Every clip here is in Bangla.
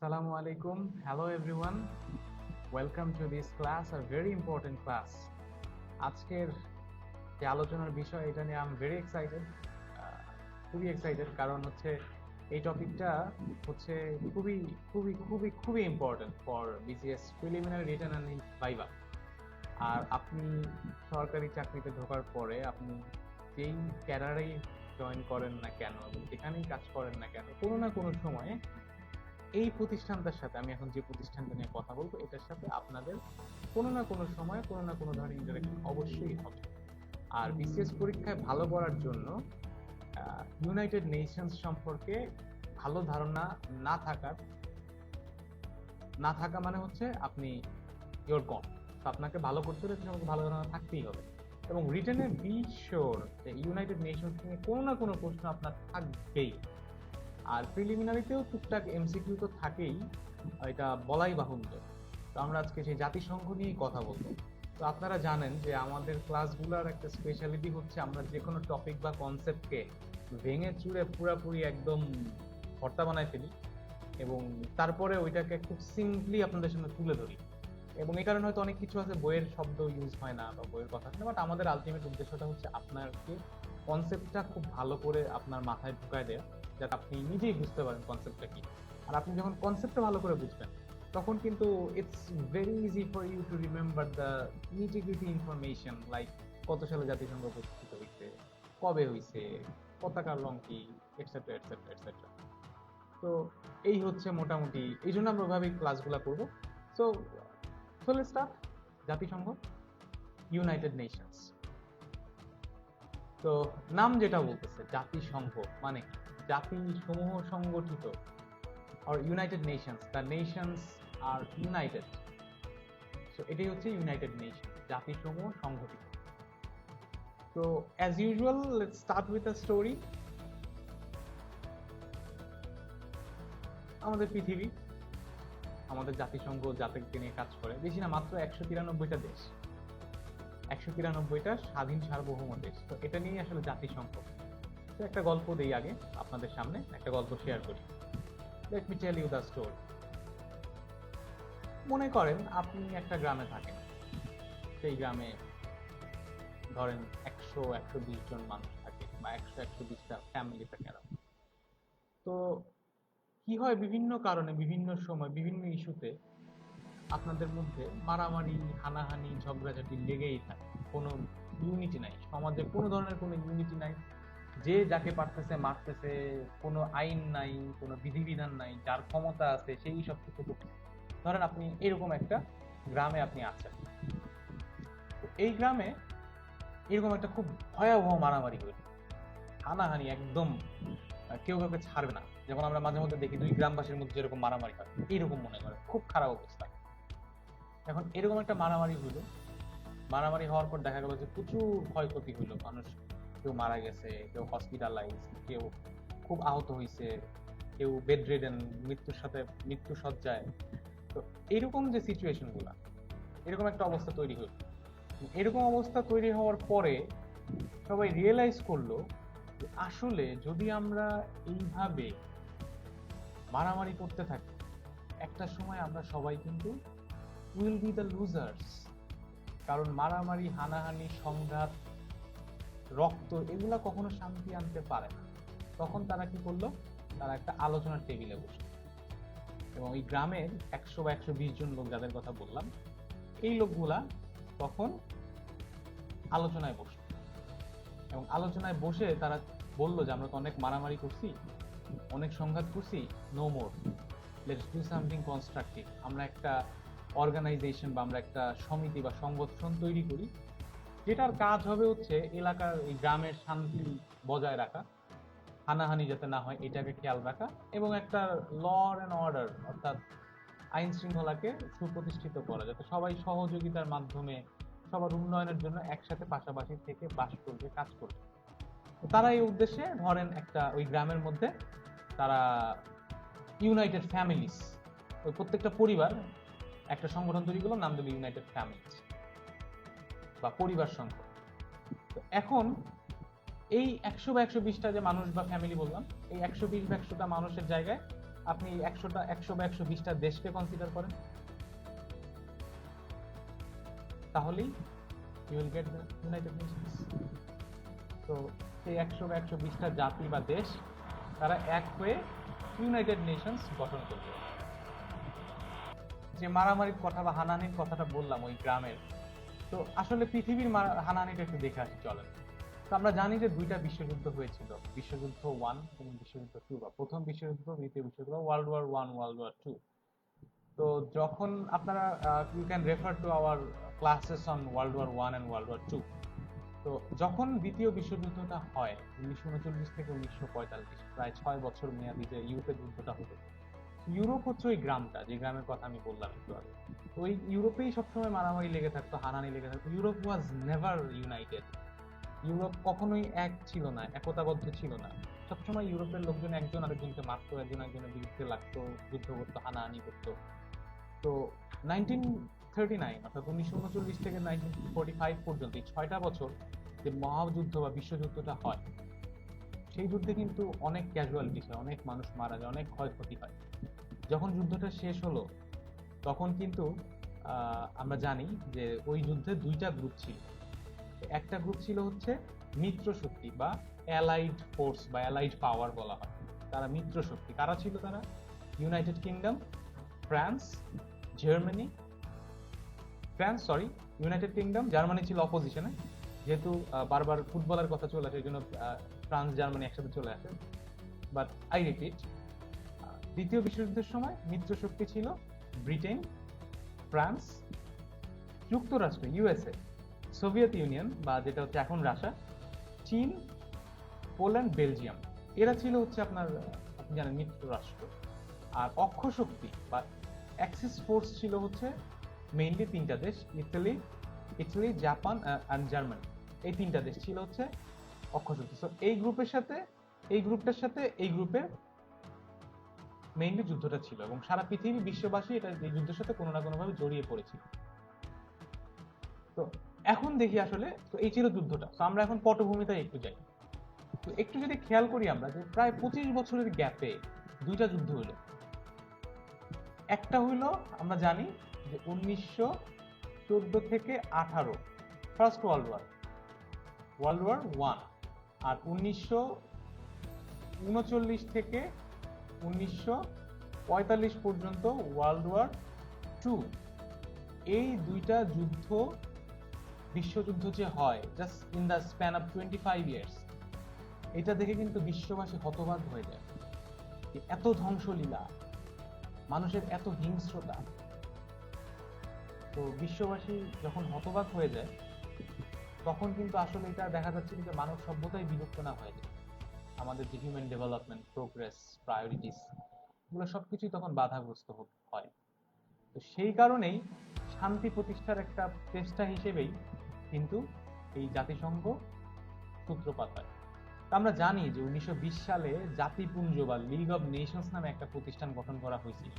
Assalamu alaikum. Hello everyone. Welcome to this class, a very important class. আজকের যে আলোচনার বিষয় এটা নিয়ে আমি ভেরি এক্সাইটেড, খুবই এক্সাইটেড, কারণ হচ্ছে এই টপিকটা হচ্ছে খুবই খুবই খুবই খুবই important for BCS preliminary written and viva. আর আপনি সরকারি চাকরিতে ঢোকার পরে আপনি যেই ক্যাডারেই জয়েন করেন না কেন এবং যেখানেই কাজ করেন না কেন, কোনো না কোনো সময়ে এই প্রতিষ্ঠানটার সাথে, আমি এখন যে প্রতিষ্ঠানটা নিয়ে কথা বলবো এটার সাথে আপনাদের কোনো না কোনো সময় কোনো না কোনো ধরনের ইন্টারাকশন অবশ্যই হবে। আর বিসিএস পরীক্ষায় ভালো করার জন্য ইউনাইটেড নেশনস সম্পর্কে ভালো ধারণা না থাকা মানে হচ্ছে আপনি ইওর গন। তো আপনাকে ভালো করতে হলে সম্পর্কে ভালো ধারণা থাকতেই হবে, এবং রিটেনে বি শিওর যে ইউনাইটেড নেশনস নিয়ে কোনো না কোনো প্রশ্ন আপনার থাকবেই। আর প্রিলিমিনারিতেও টুকটাক এমসিকিউ তো থাকেই, এটা বলাই বাহুল্য। তো আমরা আজকে সেই জাতিসংঘ নিয়েই কথা বলবো। তো আপনারা জানেন যে আমাদের ক্লাসগুলোর একটা স্পেশালিটি হচ্ছে আমরা যে কোনো টপিক বা কনসেপ্টকে ভেঙে চুড়ে পুরাপুরি একদম ভর্তা বানায় ফেলি এবং তারপরে ওইটাকে খুব সিম্পলি আপনাদের সামনে তুলে ধরি। এবং এই কারণে হয়তো অনেক কিছু আছে বইয়ের শব্দ ইউজ হয় না বা বইয়ের কথা হয় না, বাট আমাদের আলটিমেট উদ্দেশ্যটা হচ্ছে আপনাকে কনসেপ্টটা খুব ভালো করে আপনার মাথায় ঢুকায় দেওয়া, যাতে আপনি নিজেই বুঝতে পারেন কনসেপ্টটা কি। আর আপনি যখন কনসেপ্টটা ভালো করে বুঝবেন তখন কিন্তু it's very easy for you to remember the nitty gritty information, like কত সালে জাতিসংঘ প্রতিষ্ঠিত হয়েছে, কবে হয়েছে, পতাকার রং কি, এটসেট্রা এটসেট্রা এটসেট্রা। তো এই হচ্ছে মোটামুটি, এই জন্য আমরা ওইভাবেই ক্লাসগুলো করবো। So let's start. জাতিসংঘ, ইউনাইটেড নেশনস। তো নাম যেটা বলতেছে জাতিসংঘ মানে কি? জাতি সমূহ সংগঠিত, আর ইউনাইটেড নেশনস, দ্য নেশনস আর ইউনাইটেড। সো এটাই হচ্ছে ইউনাইটেড নেশন, জাতিসমূহ সংগঠিত। তো as usual let's start with a story. আমাদের পৃথিবী, আমাদের জাতিসংঘ জাতিকে নিয়ে কাজ করে, বেশি না মাত্র 193টা দেশ, 193টা স্বাধীন সার্বভৌম দেশ। তো এটা নিয়ে আসলে জাতিসংঘ। তো একটা গল্প দেই আগে আপনাদের সামনে, একটা গল্প শেয়ার করি। Let me tell you the story. মনে করেন আপনি একটা গ্রামে থাকেন, সেই গ্রামে ধরেন 100-120 জন মানুষ থাকে বা 100-120টা ফ্যামিলি থাকে। তো কি হয়, বিভিন্ন কারণে বিভিন্ন সময় বিভিন্ন ইস্যুতে আপনাদের মধ্যে মারামারি, হানাহানি, ঝগড়াঝাটি লেগেই থাকে। কোনো ইউনিটি নাই সমাজে, কোনো ধরনের কোনো ইউনিটি নাই, যে যাকে পারতেছে মারতেছে, কোনো আইন নাই, কোনো বিধিবিধান নাই, যার ক্ষমতা আছে সেই সব কিছু করতেছে। ধরেন আপনি এরকম একটা গ্রামে আপনি আছেন, এই গ্রামে এরকম একটা খুব ভয়াবহ মারামারি হইল, হানাহানি একদম, কেউ কাউকে ছাড়বে না। যেমন আমরা মাঝে মধ্যে দেখি দুই গ্রামবাসীর মধ্যে যেরকম মারামারি হয়, এইরকম মনে করে খুব খারাপ অবস্থা। এখন এরকম একটা মারামারি হইলো, মারামারি হওয়ার পর দেখা গেল যে প্রচুর ক্ষয়ক্ষতি হইলো, মানুষ কেউ মারা গেছে, কেউ হসপিটালাইজ, কেউ খুব আহত হয়েছে, কেউ বেড রিডেন, মৃত্যু সজ্জায়। তো এরকম যে সিচুয়েশন গুলা, এরকম একটা অবস্থা তৈরি হইল। এরকম অবস্থা তৈরি হওয়ার পরে সবাই রিয়েলাইজ করলো যে আসলে যদি আমরা এইভাবে মারামারি করতে থাকি, একটা সময় আমরা সবাই কিন্তু উইল বি দ্য লুজার্স। কারণ মারামারি, হানাহানি, সংঘাত, রক্ত এগুলা কখনো শান্তি আনতে পারে না। তখন তারা কি করলো, তারা একটা আলোচনার টেবিলে বসলো, এবং এই গ্রামের 100 বা 120 জন লোক যাদের কথা বললাম, এই লোকগুলা তখন আলোচনায় বসলো, এবং আলোচনায় বসে তারা বললো যে আমরা তো অনেক মারামারি করছি, অনেক সংঘাত করছি, no more, let's do something constructive. আমরা একটা অর্গানাইজেশন বা আমরা একটা সমিতি বা সংগঠন তৈরি করি, যেটার কাজ হবে হচ্ছে এলাকার, এই গ্রামের শান্তি বজায় রাখা, হানাহানি যাতে না হয় এটাকে খেয়াল রাখা, এবং একটা ল অ্যান্ড অর্ডার অর্থাৎ আইন শৃঙ্খলাকে সুপ্রতিষ্ঠিত করা, যাতে সবাই সহযোগিতার মাধ্যমে সবার উন্নয়নের জন্য একসাথে পাশাপাশি থেকে বাস করবে, কাজ করবে। তারা এই উদ্দেশ্যে ধরেন একটা ওই গ্রামের মধ্যে তারা ইউনাইটেড ফ্যামিলিস, ওই প্রত্যেকটা পরিবার একটা সংগঠন তৈরি করলো, নাম দিল ইউনাইটেড ফ্যামিলিস বা পরিবার সংঘ। তো এখন এই 100 বা 120টা যে মানুষ বা ফ্যামিলি বললাম, এই 120 বা 100টা মানুষের জায়গায় আপনি 100 বা 120টা দেশকে কনসিডার করেন, তাহলেই you will get the United Nations. তো সেই 100 বা 120টা জাতি বা দেশ তারা এক হয়ে ইউনাইটেড নেশনস গঠন করবে। যে মারামারির কথা বা হানাহানির কথাটা বললাম ওই গ্রামের, তো আসলে পৃথিবীর হানাহানিটা একটু দেখে আসি চলেন। তো আমরা জানি যে দুইটা বিশ্বযুদ্ধ হয়েছিল, বিশ্বযুদ্ধ 1 এবং বিশ্বযুদ্ধ 2, বা প্রথম বিশ্বযুদ্ধ, দ্বিতীয় বিশ্বযুদ্ধ, ওয়ার্ল্ড ওয়ার 1, ওয়ার্ল্ড ওয়ার 2। তো যখন আপনারা you can refer to our classes on world war 1 and world war 2। তো যখন দ্বিতীয় বিশ্বযুদ্ধটা হয় 1939 থেকে 1945, প্রায় 6 বছর মেয়াদী যে ইউরোপের যুদ্ধটা হতো, ইউরোপ হচ্ছে ওই গ্রামটা, যে গ্রামের কথা আমি বললাম একটু আগে। তো ওই ইউরোপেই সবসময় মারামারি লেগে থাকতো, হানাহানি লেগে থাকতো। Europe was never United. Europe কখনোই এক ছিল না, একতাবদ্ধ ছিল না। সবসময় ইউরোপের লোকজন একজন আরেকজনকে মারতো, একজন একজনের বিরুদ্ধে লাগতো, যুদ্ধ করতো, হানাহানি করতো। তো 1939 অর্থাৎ 1939 থেকে 1945 পর্যন্ত এই 6টা বছর যে মহাযুদ্ধ বা বিশ্বযুদ্ধটা হয়, সেই যুদ্ধে কিন্তু অনেক ক্যাজুয়ালিটিস হয়, অনেক মানুষ মারা যায়, অনেক ক্ষয়ক্ষতি হয়। যখন যুদ্ধটা শেষ হলো তখন কিন্তু আমরা জানি যে ওই যুদ্ধে দুইটা গ্রুপ ছিল। একটা গ্রুপ ছিল হচ্ছে মিত্র শক্তি বা অ্যালাইড ফোর্স বা অ্যালাইড পাওয়ার বলা হয়, তারা মিত্র শক্তি। কারা ছিল তারা? United kingdom, France, Germany, United kingdom, Germany ছিল অপোজিশনে, যেহেতু বারবার ফুটবলের কথা চলে আসে এই জন্য ফ্রান্স জার্মানি একসাথে চলে আসে। বাট আই রিপিট, দ্বিতীয় বিশ্বযুদ্ধের সময় মিত্র শক্তি ছিল ব্রিটেন, ফ্রান্স, যুক্তরাষ্ট্র ইউএসএ, সোভিয়েত ইউনিয়ন বা যেটা হচ্ছে এখন রাশিয়া, চীন, পোল্যান্ড, বেলজিয়াম। এরা ছিল হচ্ছে আপনার, আপনি জানেন, মিত্র রাষ্ট্র। আর অক্ষ শক্তি বা অ্যাক্সিস ফোর্স ছিল হচ্ছে মেইনলি তিনটা দেশ, ইটালি, জাপান অ্যান্ড জার্মানি। এই তিনটা দেশ ছিল হচ্ছে অক্ষ শক্তি। সো এই গ্রুপটার সাথে এই গ্রুপের মেইনলি যুদ্ধটা ছিল, এবং সারা পৃথিবী বিশ্ববাসী এটা এই যুদ্ধের সাথে কোনো না কোনো ভাবে জড়িয়ে পড়েছিল। তো এখন দেখি আসলে, তো এই ছিল যুদ্ধটা। তো আমরা এখন পটভূমিতে একটু যাই। তো একটু যদি খেয়াল করি আমরা যে প্রায় 25 বছরের গ্যাপে দুইটা যুদ্ধ হলো। একটা হইলো আমরা জানি যে 1914 থেকে 18 ফার্স্ট ওয়ার্ল্ড ওয়ার 1, আর 1939 থেকে 1945 পর্যন্ত ওয়ার্ল্ড ওয়ার 2। এই দুইটা যুদ্ধ, বিশ্বযুদ্ধ যে হয় just in the span of 25 years, এটা দেখে কিন্তু বিশ্ববাসী হতবাক হয়ে যায়। এত ধ্বংসলীলা, মানুষের এত হিংস্রতা। তো বিশ্ববাসী যখন হতবাক হয়ে যায় তখন কিন্তু আসলে এটা দেখা যাচ্ছে যে মানব সভ্যতাই বিলুপ্ত না হয়ে যায়। আমাদের যে হিউম্যান ডেভেলপমেন্ট, প্রোগ্রেস, প্রায়োরিটিস, এগুলো সবকিছুই তখন বাধাগ্রস্ত হয়। তো সেই কারণেই শান্তি প্রতিষ্ঠার একটা চেষ্টা হিসেবেই কিন্তু এই জাতিসংঘ সূত্রপাত হয়। আমরা জানি যে 1920 সালে জাতিপুঞ্জ বা লিগ অব নেশনস নামে একটা প্রতিষ্ঠান গঠন করা হয়েছিল,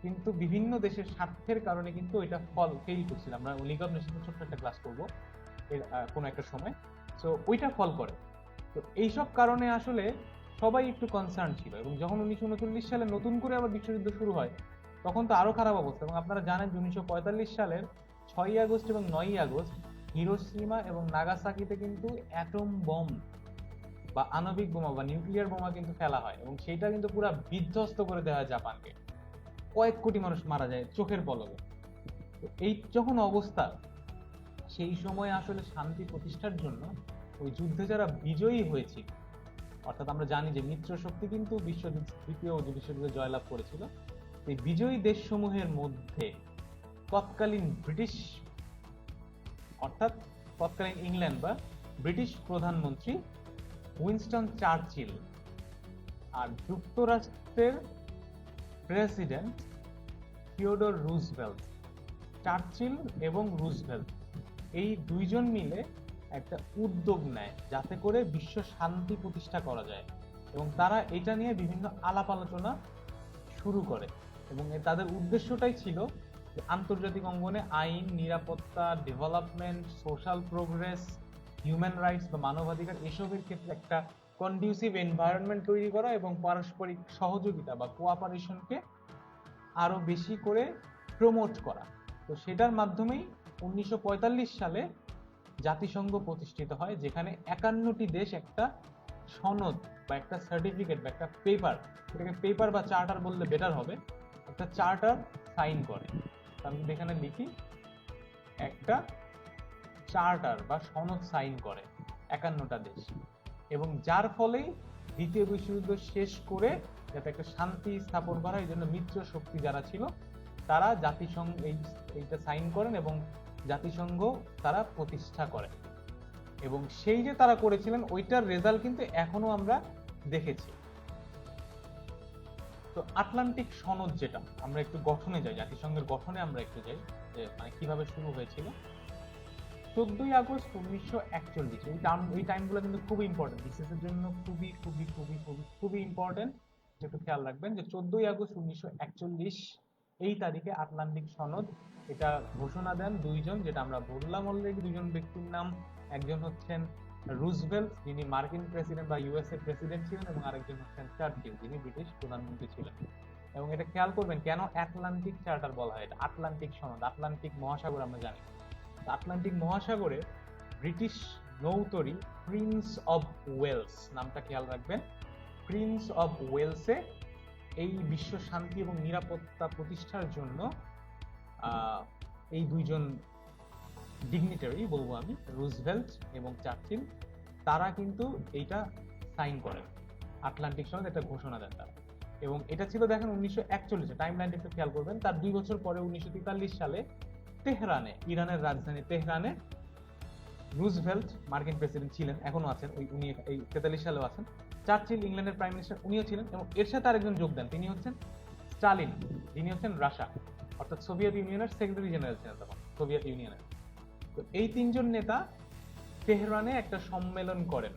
কিন্তু বিভিন্ন দেশের স্বার্থের কারণে কিন্তু এটা ফেল করছিল। আমরা লিগ অব নেশনস ছোট্ট একটা ক্লাস করবো এর কোনো একটা সময়। তো ওইটা ফল করে। তো এইসব কারণে আসলে সবাই একটু কনসার্ন ছিল, এবং যখন 1939 সালে নতুন করে আবার বিশ্বযুদ্ধ শুরু হয় তখন তো আরো খারাপ অবস্থা। এবং আপনারা জানেন যে 1945 সালের 6ই আগস্ট এবং 9ই আগস্ট হিরোশিমা এবং নাগাসাকিতে কিন্তু অ্যাটম বম বা আণবিক বোমা বা নিউক্লিয়ার বোমা কিন্তু ফেলা হয়, এবং সেটা কিন্তু পুরো বিধ্বস্ত করে দেওয়া হয় জাপানকে। কয়েক কোটি মানুষ মারা যায় চোখের পলকে। তো এই যখন অবস্থা, সেই সময় আসলে শান্তি প্রতিষ্ঠার জন্য ওই যুদ্ধে যারা বিজয়ী হয়েছিল, অর্থাৎ আমরা জানি যে মিত্র শক্তি কিন্তু দ্বিতীয় বিশ্বযুদ্ধে জয়লাভ করেছিল, এই বিজয়ী দেশসমূহের মধ্যে তৎকালীন ব্রিটিশ, অর্থাৎ তৎকালীন ইংল্যান্ড বা ব্রিটিশ প্রধানমন্ত্রী উইনস্টন চার্চিল আর যুক্তরাষ্ট্রের প্রেসিডেন্ট থিওডোর রুজভেল্ট, চার্চিল এবং রুজভেল্ট এই দুইজন মিলে একটা উদ্যোগ নেয় যাতে করে বিশ্ব শান্তি প্রতিষ্ঠা করা যায়, এবং তারা এটা নিয়ে বিভিন্ন আলাপ আলোচনা শুরু করে। এবং তাদের উদ্দেশ্যটাই ছিল যে আন্তর্জাতিক অঙ্গনে আইন, নিরাপত্তা, development, social progress, human rights বা মানবাধিকার, এসবের ক্ষেত্রে একটা কন্ডিউসিভ এনভায়রনমেন্ট তৈরি করা এবং পারস্পরিক সহযোগিতা বা কোঅপারেশনকে আরো বেশি করে প্রমোট করা। তো সেটার মাধ্যমেই 1945 সালে জাতিসংঘ প্রতিষ্ঠিত হয়, যেখানে 51টি দেশ একটা সনদ বা একটা সার্টিফিকেট বা একটা পেপার, এটাকে পেপার বা চার্টার বললে বেটার হবে, একটা চার্টার সাইন করে। আমি এখানে লিখি একটা চার্টার বা সনদ সাইন করে 51টা দেশ, এবং যার ফলেই দ্বিতীয় বিশ্বযুদ্ধ শেষ করে যাতে একটা শান্তি স্থাপন করা, এই জন্য মিত্র শক্তি যারা ছিল তারা জাতিসংঘ এইটা সাইন করেন এবং জাতিসংঘ তারা প্রতিষ্ঠা করে। এবং সেই যে তারা করেছিলেন ওইটার রেজাল্ট কিন্তু এখনো আমরা দেখেছি। তো আটলান্টিক সনদ, যেটা আমরা একটু গঠনে যাই, জাতিসংঘের গঠনে আমরা একটু যাই, যে মানে কিভাবে শুরু হয়েছিল। 14ই আগস্ট 1941, এই টাইমগুলো কিন্তু খুবই ইম্পর্টেন্ট, বিসিএস এর জন্য খুবই খুবই খুবই খুবই খুবই ইম্পর্টেন্ট। একটু খেয়াল রাখবেন যে 14ই আগস্ট 1941 এই তারিখে আটলান্টিক সনদ এটা ঘোষণা দেন দুইজন, যেটা আমরা বললাম অলরেডি, দুজন ব্যক্তির নাম। একজন হচ্ছেন রুজভেল্ট, যিনি মার্কিন প্রেসিডেন্ট বা ইউএসএ প্রেসিডেন্ট ছিলেন, এবং আরেকজন হচ্ছেন চার্চিল, যিনি ব্রিটিশ প্রধানমন্ত্রী ছিলেন। এবং এটা খেয়াল করবেন কেন আটলান্টিক চার্টার বলা হয়, এটা আটলান্টিক সনদ, আটলান্টিক মহাসাগর আমরা জানি। আটলান্টিক মহাসাগরে ব্রিটিশ নৌতরি প্রিন্স অব ওয়েলস, নামটা খেয়াল রাখবেন, প্রিন্স অব ওয়েলসে এই বিশ্ব শান্তি এবং নিরাপত্তা প্রতিষ্ঠার জন্য এই দুইজন ডিগনিটারি বলবো আমি, রুজভেল্ট এবং চার্চিল, তারা কিন্তু এইটা সাইন করেন, আটলান্টিক সনদ একটা ঘোষণা দেন তারা। এবং এটা ছিল দেখেন 1941, টাইম লাইনটা একটু খেয়াল করবেন। তার 2 বছর পরে 1943 সালে তেহরানে, ইরানের রাজধানী তেহরানে, রুজভেল্ট মার্কিন প্রেসিডেন্ট ছিলেন, এখনো আছেন, উনি এই 43 সালেও আছেন। চার্চিল ইংল্যান্ডের প্রাইম মিনিস্টার, উনিও ছিলেন, এবং এর সাথে আরেকজন যোগ দেন, তিনি হচ্ছেন স্টালিন, যিনি হচ্ছেন রাশিয়া, অর্থাৎ সোভিয়েত ইউনিয়নের সেক্রেটারি জেনারেল ছিলেন তখন, সোভিয়েত ইউনিয়নের। তো এই তিনজন নেতা তেহরানে একটা সম্মেলন করেন,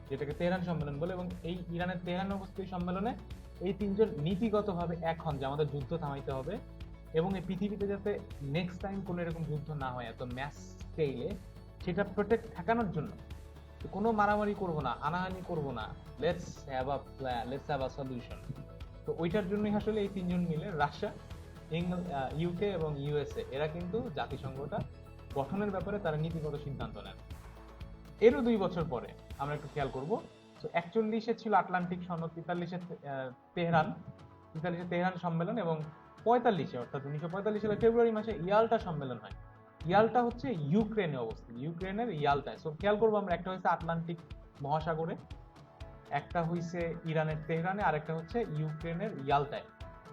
যেটাকে তেহরান সম্মেলন বলে, এবং এই ইরানের তেহরানে উপস্থিত সম্মেলনে এই তিনজন নীতিগতভাবে এক হন যে আমাদের যুদ্ধ থামাইতে হবে, এবং এই পৃথিবীতে যাতে নেক্সট টাইম কোনো এরকম যুদ্ধ না হয় এত ম্যাস স্কেলে, সেটা প্রোটেক্ট ঠেকানোর জন্য কোনো মারামারি করব না, হানাহানি করব না, লেটস হ্যাভ আ সলিউশন। তো ওইটার জন্যই আসলে এই তিনজন মিলে, রাশিয়া, ইউকে এবং ইউএসএ, এরা কিন্তু জাতিসংঘটা গঠনের ব্যাপারে তারা নীতিগত সিদ্ধান্ত নেন। এরও 2 বছর পরে আমরা একটু খেয়াল করব, তো 41-এ ছিল আটলান্টিক সনদ, 43-এ তেহরান সম্মেলন, এবং 45-এ অর্থাৎ 1945 সালের ফেব্রুয়ারি মাসে ইয়াল্টা সম্মেলন হয়। ইয়াল্টা হচ্ছে ইউক্রেনে অবস্থিত, ইউক্রেনের ইয়াল্টায়। সো খেয়াল করবো আমরা, একটা হচ্ছে আটলান্টিক মহাসাগরে, একটা হইছে ইরানের তেহরানে, আর একটা হচ্ছে ইউক্রেনের ইয়াল্টায়।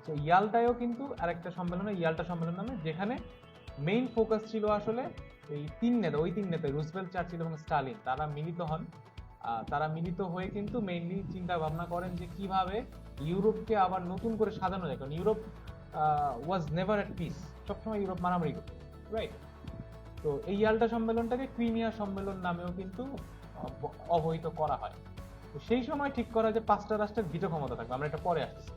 তো ইয়াল্টায়ও কিন্তু আরেকটা সম্মেলন হয়, ইয়াল্টা সম্মেলন নামে, যেখানে মেইন ফোকাস ছিল আসলে এই ওই তিন নেতা রুজভেল্ট, চার্চিল এবং স্টালিন, তারা মিলিত হন। তারা মিলিত হয়ে কিন্তু মেইনলি চিন্তা ভাবনা করেন যে কিভাবে ইউরোপকে আবার নতুন করে সাজানো যায়, কারণ Europe was never at piece, সবসময় ইউরোপ মারামারি করত, রাইট? তো এই ইয়াল্টা সম্মেলনটাকে ক্রিমিয়া সম্মেলন নামেও কিন্তু অবহিত করা হয়। তো সেই সময় ঠিক করা যে 5টা রাষ্ট্রের ভিটো ক্ষমতা থাকবে, আমরা এটা পরে আসতেছি,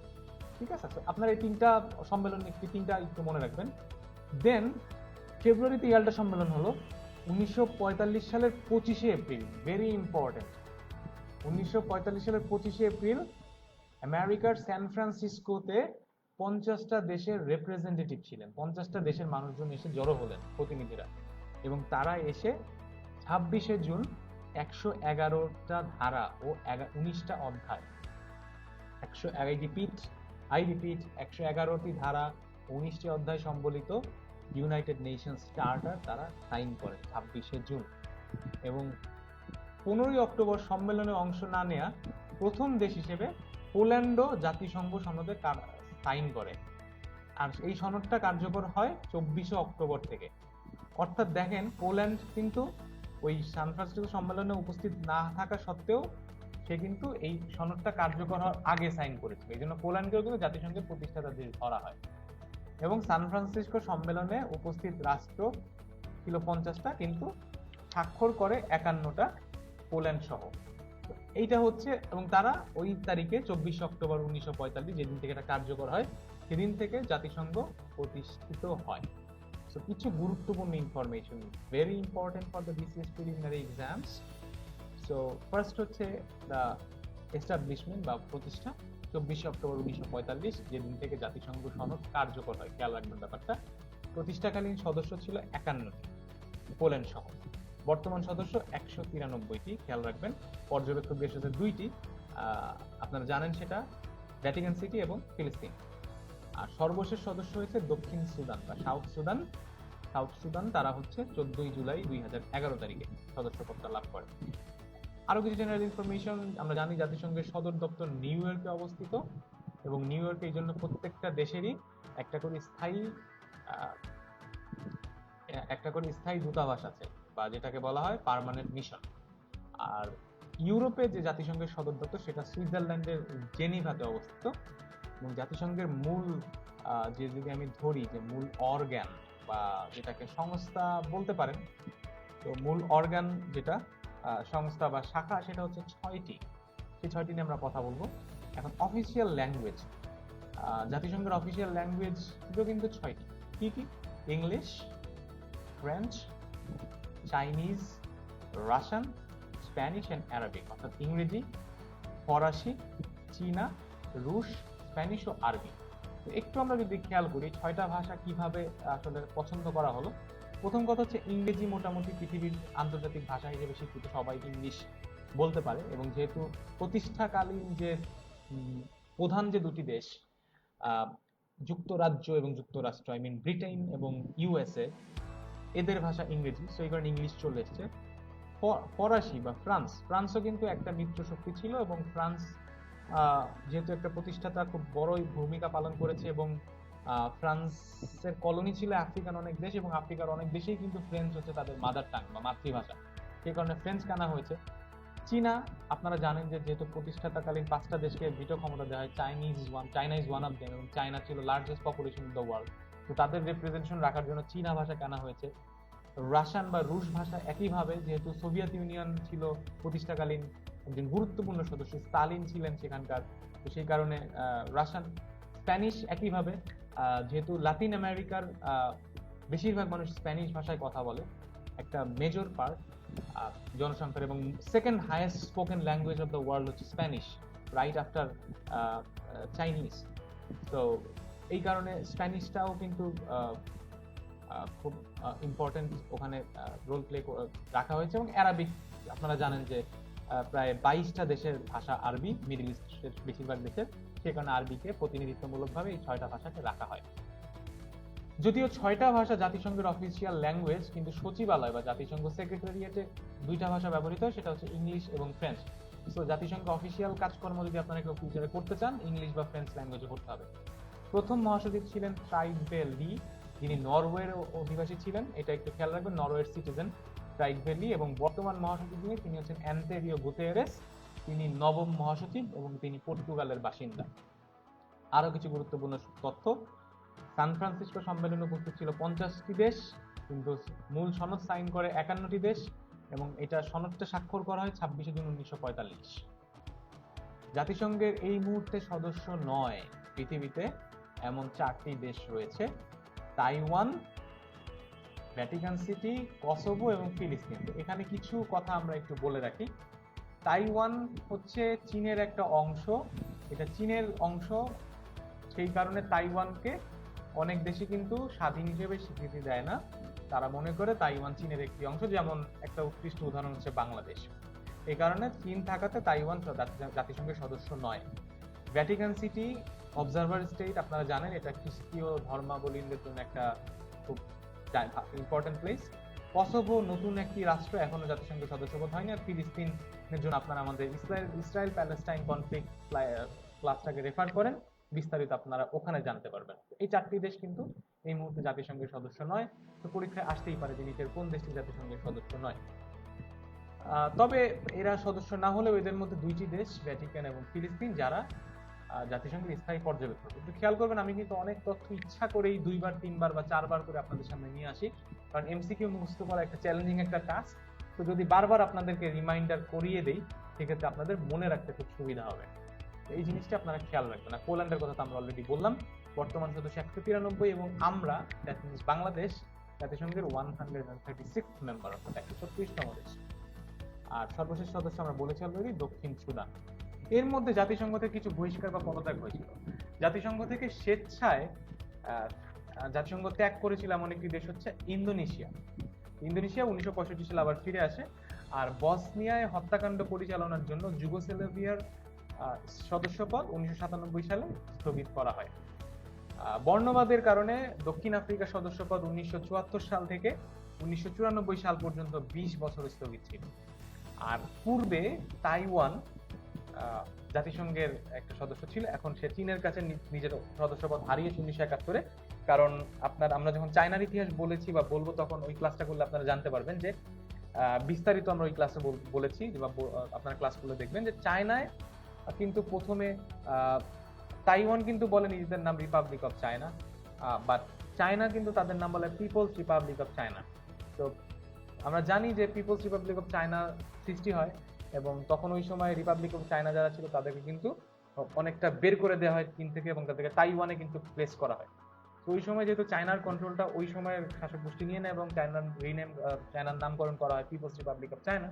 ঠিক আছে? আপনার এই 3টা সম্মেলন, তিনটা একটু মনে রাখবেন। দেন ফেব্রুয়ারিতে ইয়াল্টা সম্মেলন হলো 1945 সালের 25শে এপ্রিল, ভেরি ইম্পর্টেন্ট। 1945 সালের 25শে এপ্রিল আমেরিকার সান ফ্রান্সিসকোতে 50টা দেশের রিপ্রেজেন্টেটিভ ছিলেন, 50টা দেশের মানুষজন এসে জড়ো হলেন, প্রতিনিধিরা, এবং তারা এসে 26শে জুন 111টা ধারা ও 19টা অধ্যায়, 111টি ধারা, 19টি অধ্যায় সম্বলিত ইউনাইটেড নেশনস চার্টার তারা সাইন করেন 26শে জুন। এবং 15ই অক্টোবর সম্মেলনে অংশ না নেয়া প্রথম দেশ হিসেবে পোল্যান্ডও জাতিসংঘ সনদে সাইন করে, আর এই সনদটা কার্যকর হয় 24শে অক্টোবর থেকে। অর্থাৎ দেখেন, পোল্যান্ড কিন্তু ওই সান ফ্রান্সিসকো সম্মেলনে উপস্থিত না থাকা সত্ত্বেও সে কিন্তু এই সনদটা কার্যকর হওয়ার আগে সাইন করেছিল, এই জন্য পোল্যান্ডকেও কিন্তু জাতিসংঘের প্রতিষ্ঠাতা দেশ ধরা হয়। এবং সান ফ্রান্সিসকো সম্মেলনে উপস্থিত রাষ্ট্র ছিল 50টা, কিন্তু স্বাক্ষর করে 51টা, পোল্যান্ড সহ। এইটা হচ্ছে, এবং তারা ওই তারিখে 24 অক্টোবর 1945, যেদিন থেকে এটা কার্যকর হয়, সেদিন থেকে জাতিসংঘ প্রতিষ্ঠিত হয়। সো কিছু গুরুত্বপূর্ণ information, very important for the BCS preliminary exams. So first হচ্ছে দ্য এস্টাবলিশমেন্ট বা প্রতিষ্ঠা 24 অক্টোবর 1945, যেদিন থেকে জাতিসংঘ সনদ কার্যকর হয়। খেয়াল রাখবেন ব্যাপারটা। প্রতিষ্ঠাকালীন সদস্য ছিল 51টি, পোল্যান্ড সহ। বর্তমান সদস্য 193টি, খেয়াল রাখবেন। পর্যবেক্ষক দেশ হচ্ছে 2টি, আপনারা জানেন সেটা, ভ্যাটিকান সিটি এবং ফিলিস্তিন। আর সর্বশেষ সদস্য হয়েছে দক্ষিণ সুদান বা সাউথ সুদান। সাউথ সুদান তারা হচ্ছে 14 জুলাই 2011 তারিখে সদস্যপদ লাভ করে। আরো কিছু জেনারেল ইনফরমেশন। আমরা জানি জাতিসংঘের সদর দপ্তর নিউ ইয়র্কে অবস্থিত এবং নিউ ইয়র্কে এই জন্য প্রত্যেকটা দেশেরই একটা করে স্থায়ী দূতাবাস আছে, বা যেটাকে বলা হয় পার্মানেন্ট মিশন। আর ইউরোপে যে জাতিসংঘের সদর দপ্তর সেটা সুইজারল্যান্ডের জেনিভাতে অবস্থিত। এবং জাতিসংঘের মূল যে যদি আমি ধরি যে মূল অর্গান বা যেটাকে সংস্থা বলতে পারেন, তো মূল অর্গান যেটা সংস্থা বা শাখা সেটা হচ্ছে 6টি। সেই 6টি নিয়ে আমরা কথা বলবো এখন। অফিসিয়াল ল্যাঙ্গুয়েজ, জাতিসংঘের অফিসিয়াল ল্যাঙ্গুয়েজ কিন্তু 6টি। কি কি? English, French, Chinese, Russian, Spanish and Arabic, অর্থাৎ ইংরেজি, ফরাসি, চীনা, রুশ, স্প্যানিশ ও আরবি। একটু আমরা যদি খেয়াল করি 6টা ভাষা কিভাবে আসলে পছন্দ করা হলো। প্রথম কথা হচ্ছে ইংরেজি মোটামুটি পৃথিবীর আন্তর্জাতিক ভাষা হিসেবে স্বীকৃত, সবাই ইংলিশ বলতে পারে। এবং যেহেতু প্রতিষ্ঠাকালীন যে প্রধান যে দুটি দেশ, যুক্তরাজ্য এবং যুক্তরাষ্ট্র, আই মিন ব্রিটেন এবং ইউএসএ, এদের ভাষা ইংরেজি, সেই কারণে ইংলিশ চলে এসেছে। ফরাসি বা ফ্রান্সও কিন্তু একটা মিত্র শক্তি ছিল, এবং ফ্রান্স যেহেতু একটা প্রতিষ্ঠাতা খুব বড়ই ভূমিকা পালন করেছে, এবং ফ্রান্সের কলোনি ছিল আফ্রিকান অনেক দেশ, এবং আফ্রিকার অনেক দেশেই কিন্তু ফ্রেঞ্চ হচ্ছে তাদের মাদার টাং বা মাতৃভাষা, সেই কারণে ফ্রেঞ্চ কানা হয়েছে। চীনা, আপনারা জানেন যে যেহেতু প্রতিষ্ঠাতাকালীন 5টা দেশকে ভিটো ক্ষমতা দেওয়া হয়, চাইনা ইজ ওয়ান অফ দেম, এবং চাইনা ছিল largest population in the world, তো তাদের রিপ্রেজেন্টেশন রাখার জন্য চীনা ভাষা কানা হয়েছে। রাশিয়ান বা রুশ ভাষা একইভাবে, যেহেতু সোভিয়েত ইউনিয়ন ছিল প্রতিষ্ঠাকালীন একজন গুরুত্বপূর্ণ সদস্য, স্টালিন ছিলেন সেখানকার, তো সেই কারণে রাশিয়ান। স্প্যানিশ একইভাবে, যেহেতু লাতিন আমেরিকার বেশিরভাগ মানুষ স্প্যানিশ ভাষায় কথা বলে, একটা মেজর পার্ট জনসংখ্যার, এবং second highest spoken language of the world হচ্ছে স্প্যানিশ, রাইট আফটার চাইনিজ। তো এই কারণে স্প্যানিশটাও কিন্তু খুব ইম্পর্টেন্ট ওখানে রোল প্লে রাখা হয়েছে। এবং অ্যারাবিক, আপনারা জানেন যে প্রায় 22টা দেশের ভাষা আরবি, মিডল ইস্টের বেশিরভাগ দেশের, সেই কারণে আরবিকে প্রতিনিধিত্বমূলকভাবে এই 6টা ভাষাকে রাখা হয়। যদিও 6টা ভাষা জাতিসংঘের অফিসিয়াল ল্যাঙ্গুয়েজ, কিন্তু সচিবালয় বা জাতিসংঘ সেক্রেটারিয়েটে 2টা ভাষা ব্যবহৃত হয়, সেটা হচ্ছে ইংলিশ এবং ফ্রেঞ্চ। সো জাতিসংঘ অফিসিয়াল কাজকর্ম যদি আপনারা কেউ ফিউচারে করতে চান, ইংলিশ বা ফ্রেঞ্চ ল্যাঙ্গুয়েজে করতে হবে। প্রথম মহাসচিব ছিলেন ট্রাইগভে লি, যিনি নরওয়ের অধিবাসী ছিলেন, এটা একটু খেয়াল রাখবেন, নরওয়ের সিটিজেন ট্রাইগভে লি। এবং বর্তমান মহাসচিব তিনি হচ্ছেন অ্যান্টোনিও গুতেরেস, তিনি 9ম মহাসচিব এবং তিনি পর্তুগালের বাসিন্দা। আরো কিছু গুরুত্বপূর্ণ তথ্য, সান ফ্রান্সিসকো সম্মেলনে উপস্থিত ছিল 50টি দেশ, কিন্তু মূল সনদ সাইন করে 51টি দেশ, এবং এটা সনদটা স্বাক্ষর করা হয় 26 জুন 1945। জাতিসংঘের এই মুহূর্তে সদস্য নয় পৃথিবীতে এমন 4টি দেশ রয়েছে: তাইওয়ান, ভ্যাটিকান সিটি, কসোভো এবং ফিলিস্তিন। এখানে কিছু কথা আমরা একটু বলে রাখি। তাইওয়ান হচ্ছে চীনের একটা অংশ, এটা চীনের অংশ, সেই কারণে তাইওয়ানকে অনেক দেশে কিন্তু স্বাধীন হিসেবে স্বীকৃতি দেয় না, তারা মনে করে তাইওয়ান চীনের একটি অংশ, যেমন একটা উৎকৃষ্ট উদাহরণ হচ্ছে বাংলাদেশ। এই কারণে চীন থাকাতে তাইওয়ান জাতিসংঘের সদস্য নয়। ভ্যাটিকান সিটি অবজারভার স্টেট, আপনারা জানেন এটা খ্রিস্টীয় ধর্মাবলম্বীদের জন্য একটা খুব ইম্পর্টেন্ট প্লেস। কসোভো নতুন একটি রাষ্ট্র, এখনো জাতিসংঘের সদস্যপদ হয়নি। আর ফিলিস্তিনের জন্য আপনারা আমাদের ইসরায়েল প্যালেস্টাইন কনফ্লিক্ট ক্লাসটাকে রেফার করেন, বিস্তারিত আপনারা ওখানে জানতে পারবেন। এই 4টি দেশ কিন্তু এই মুহূর্তে জাতিসংঘের সদস্য নয়। তো পরীক্ষায় আসতেই পারে যে নিচের কোন দেশটি জাতিসংঘের সদস্য নয়। তবে এরা সদস্য না হলেও এদের মধ্যে 2টি দেশ, ভ্যাটিকান এবং ফিলিস্তিন, যারা জাতিসংঘের স্থায়ী পর্যবেক্ষক। একটু খেয়াল করবেন, আমি কিন্তু অনেক তথ্য ইচ্ছা করেই 2বার 3বার বা 4বার করে আপনাদের সামনে নিয়ে আসি, কারণ এমসিকিউ মুখস্থ করা একটা চ্যালেঞ্জিং একটা টাস্ক। তো যদি বারবার আপনাদেরকে রিমাইন্ডার করিয়ে দেই, সেক্ষেত্রে আপনাদের মনে রাখতে খুব সুবিধা হবে। এই জিনিসটা আপনারা খেয়াল রাখবেন। আর পোল্যান্ডের কথা তো আমরা অলরেডি বললাম, বর্তমান সদস্য 193, এবং আমরা দ্যাট মিনস বাংলাদেশ জাতিসংঘের 136 মেম্বার, অর্থাৎ 136তম দেশ। আর সর্বশেষ সদস্য আমরা বলেছি অলরেডি দক্ষিণ সুদান। এর মধ্যে জাতিসংঘ থেকে কিছু বহিষ্কার বা পদত্যাগ হয়েছিল। জাতিসংঘ থেকে স্বেচ্ছায় জাতিসংঘ ত্যাগ করেছিল এমন একটি দেশ হচ্ছে ইন্দোনেশিয়া। 1965 সালে আবার ফিরে আসে। আর বসনিয়ায় হত্যাকাণ্ড পরিচালনার জন্য যুগোস্লাভিয়ার সদস্যপদ 1997 সালে স্থগিত করা হয়। বর্ণবাদের কারণে দক্ষিণ আফ্রিকার সদস্যপদ 1974 সাল থেকে 1994 সাল পর্যন্ত 20 বছর স্থগিত ছিল। আর পূর্বে তাইওয়ান জাতিসংঘের একটা সদস্য ছিল, এখন সে চীনের কাছে নিজের সদস্যপদ হারিয়েছে 1971-এ। কারণ আমরা যখন চায়নার ইতিহাস বলেছি বা বলবো, তখন ওই ক্লাসটা করলে আপনারা জানতে পারবেন যে বিস্তারিত আমরা ওই ক্লাসে বলেছি, বা আপনারা ক্লাসগুলো দেখবেন যে চায়নায় কিন্তু প্রথমে তাইওয়ান কিন্তু বলে নিজেদের নাম Republic of China, but China কিন্তু তাদের নাম বলে পিপলস রিপাবলিক অফ চায়না। তো আমরা জানি যে পিপলস রিপাবলিক অফ চায়না সৃষ্টি হয়, এবং তখন ওই সময় রিপাবলিক অফ চায়না যারা ছিল তাদেরকে কিন্তু অনেকটা বের করে দেওয়া হয় চীন থেকে, এবং তাদেরকে তাইওয়ানে কিন্তু প্লেস করা হয়। তো ওই সময় যেহেতু চায়নার কন্ট্রোলটা ওই সময়ের শাসক গোষ্ঠী নিয়ে নেয়, এবং চায়নার নামকরণ করা হয় পিপলস রিপাবলিক অফ চায়না।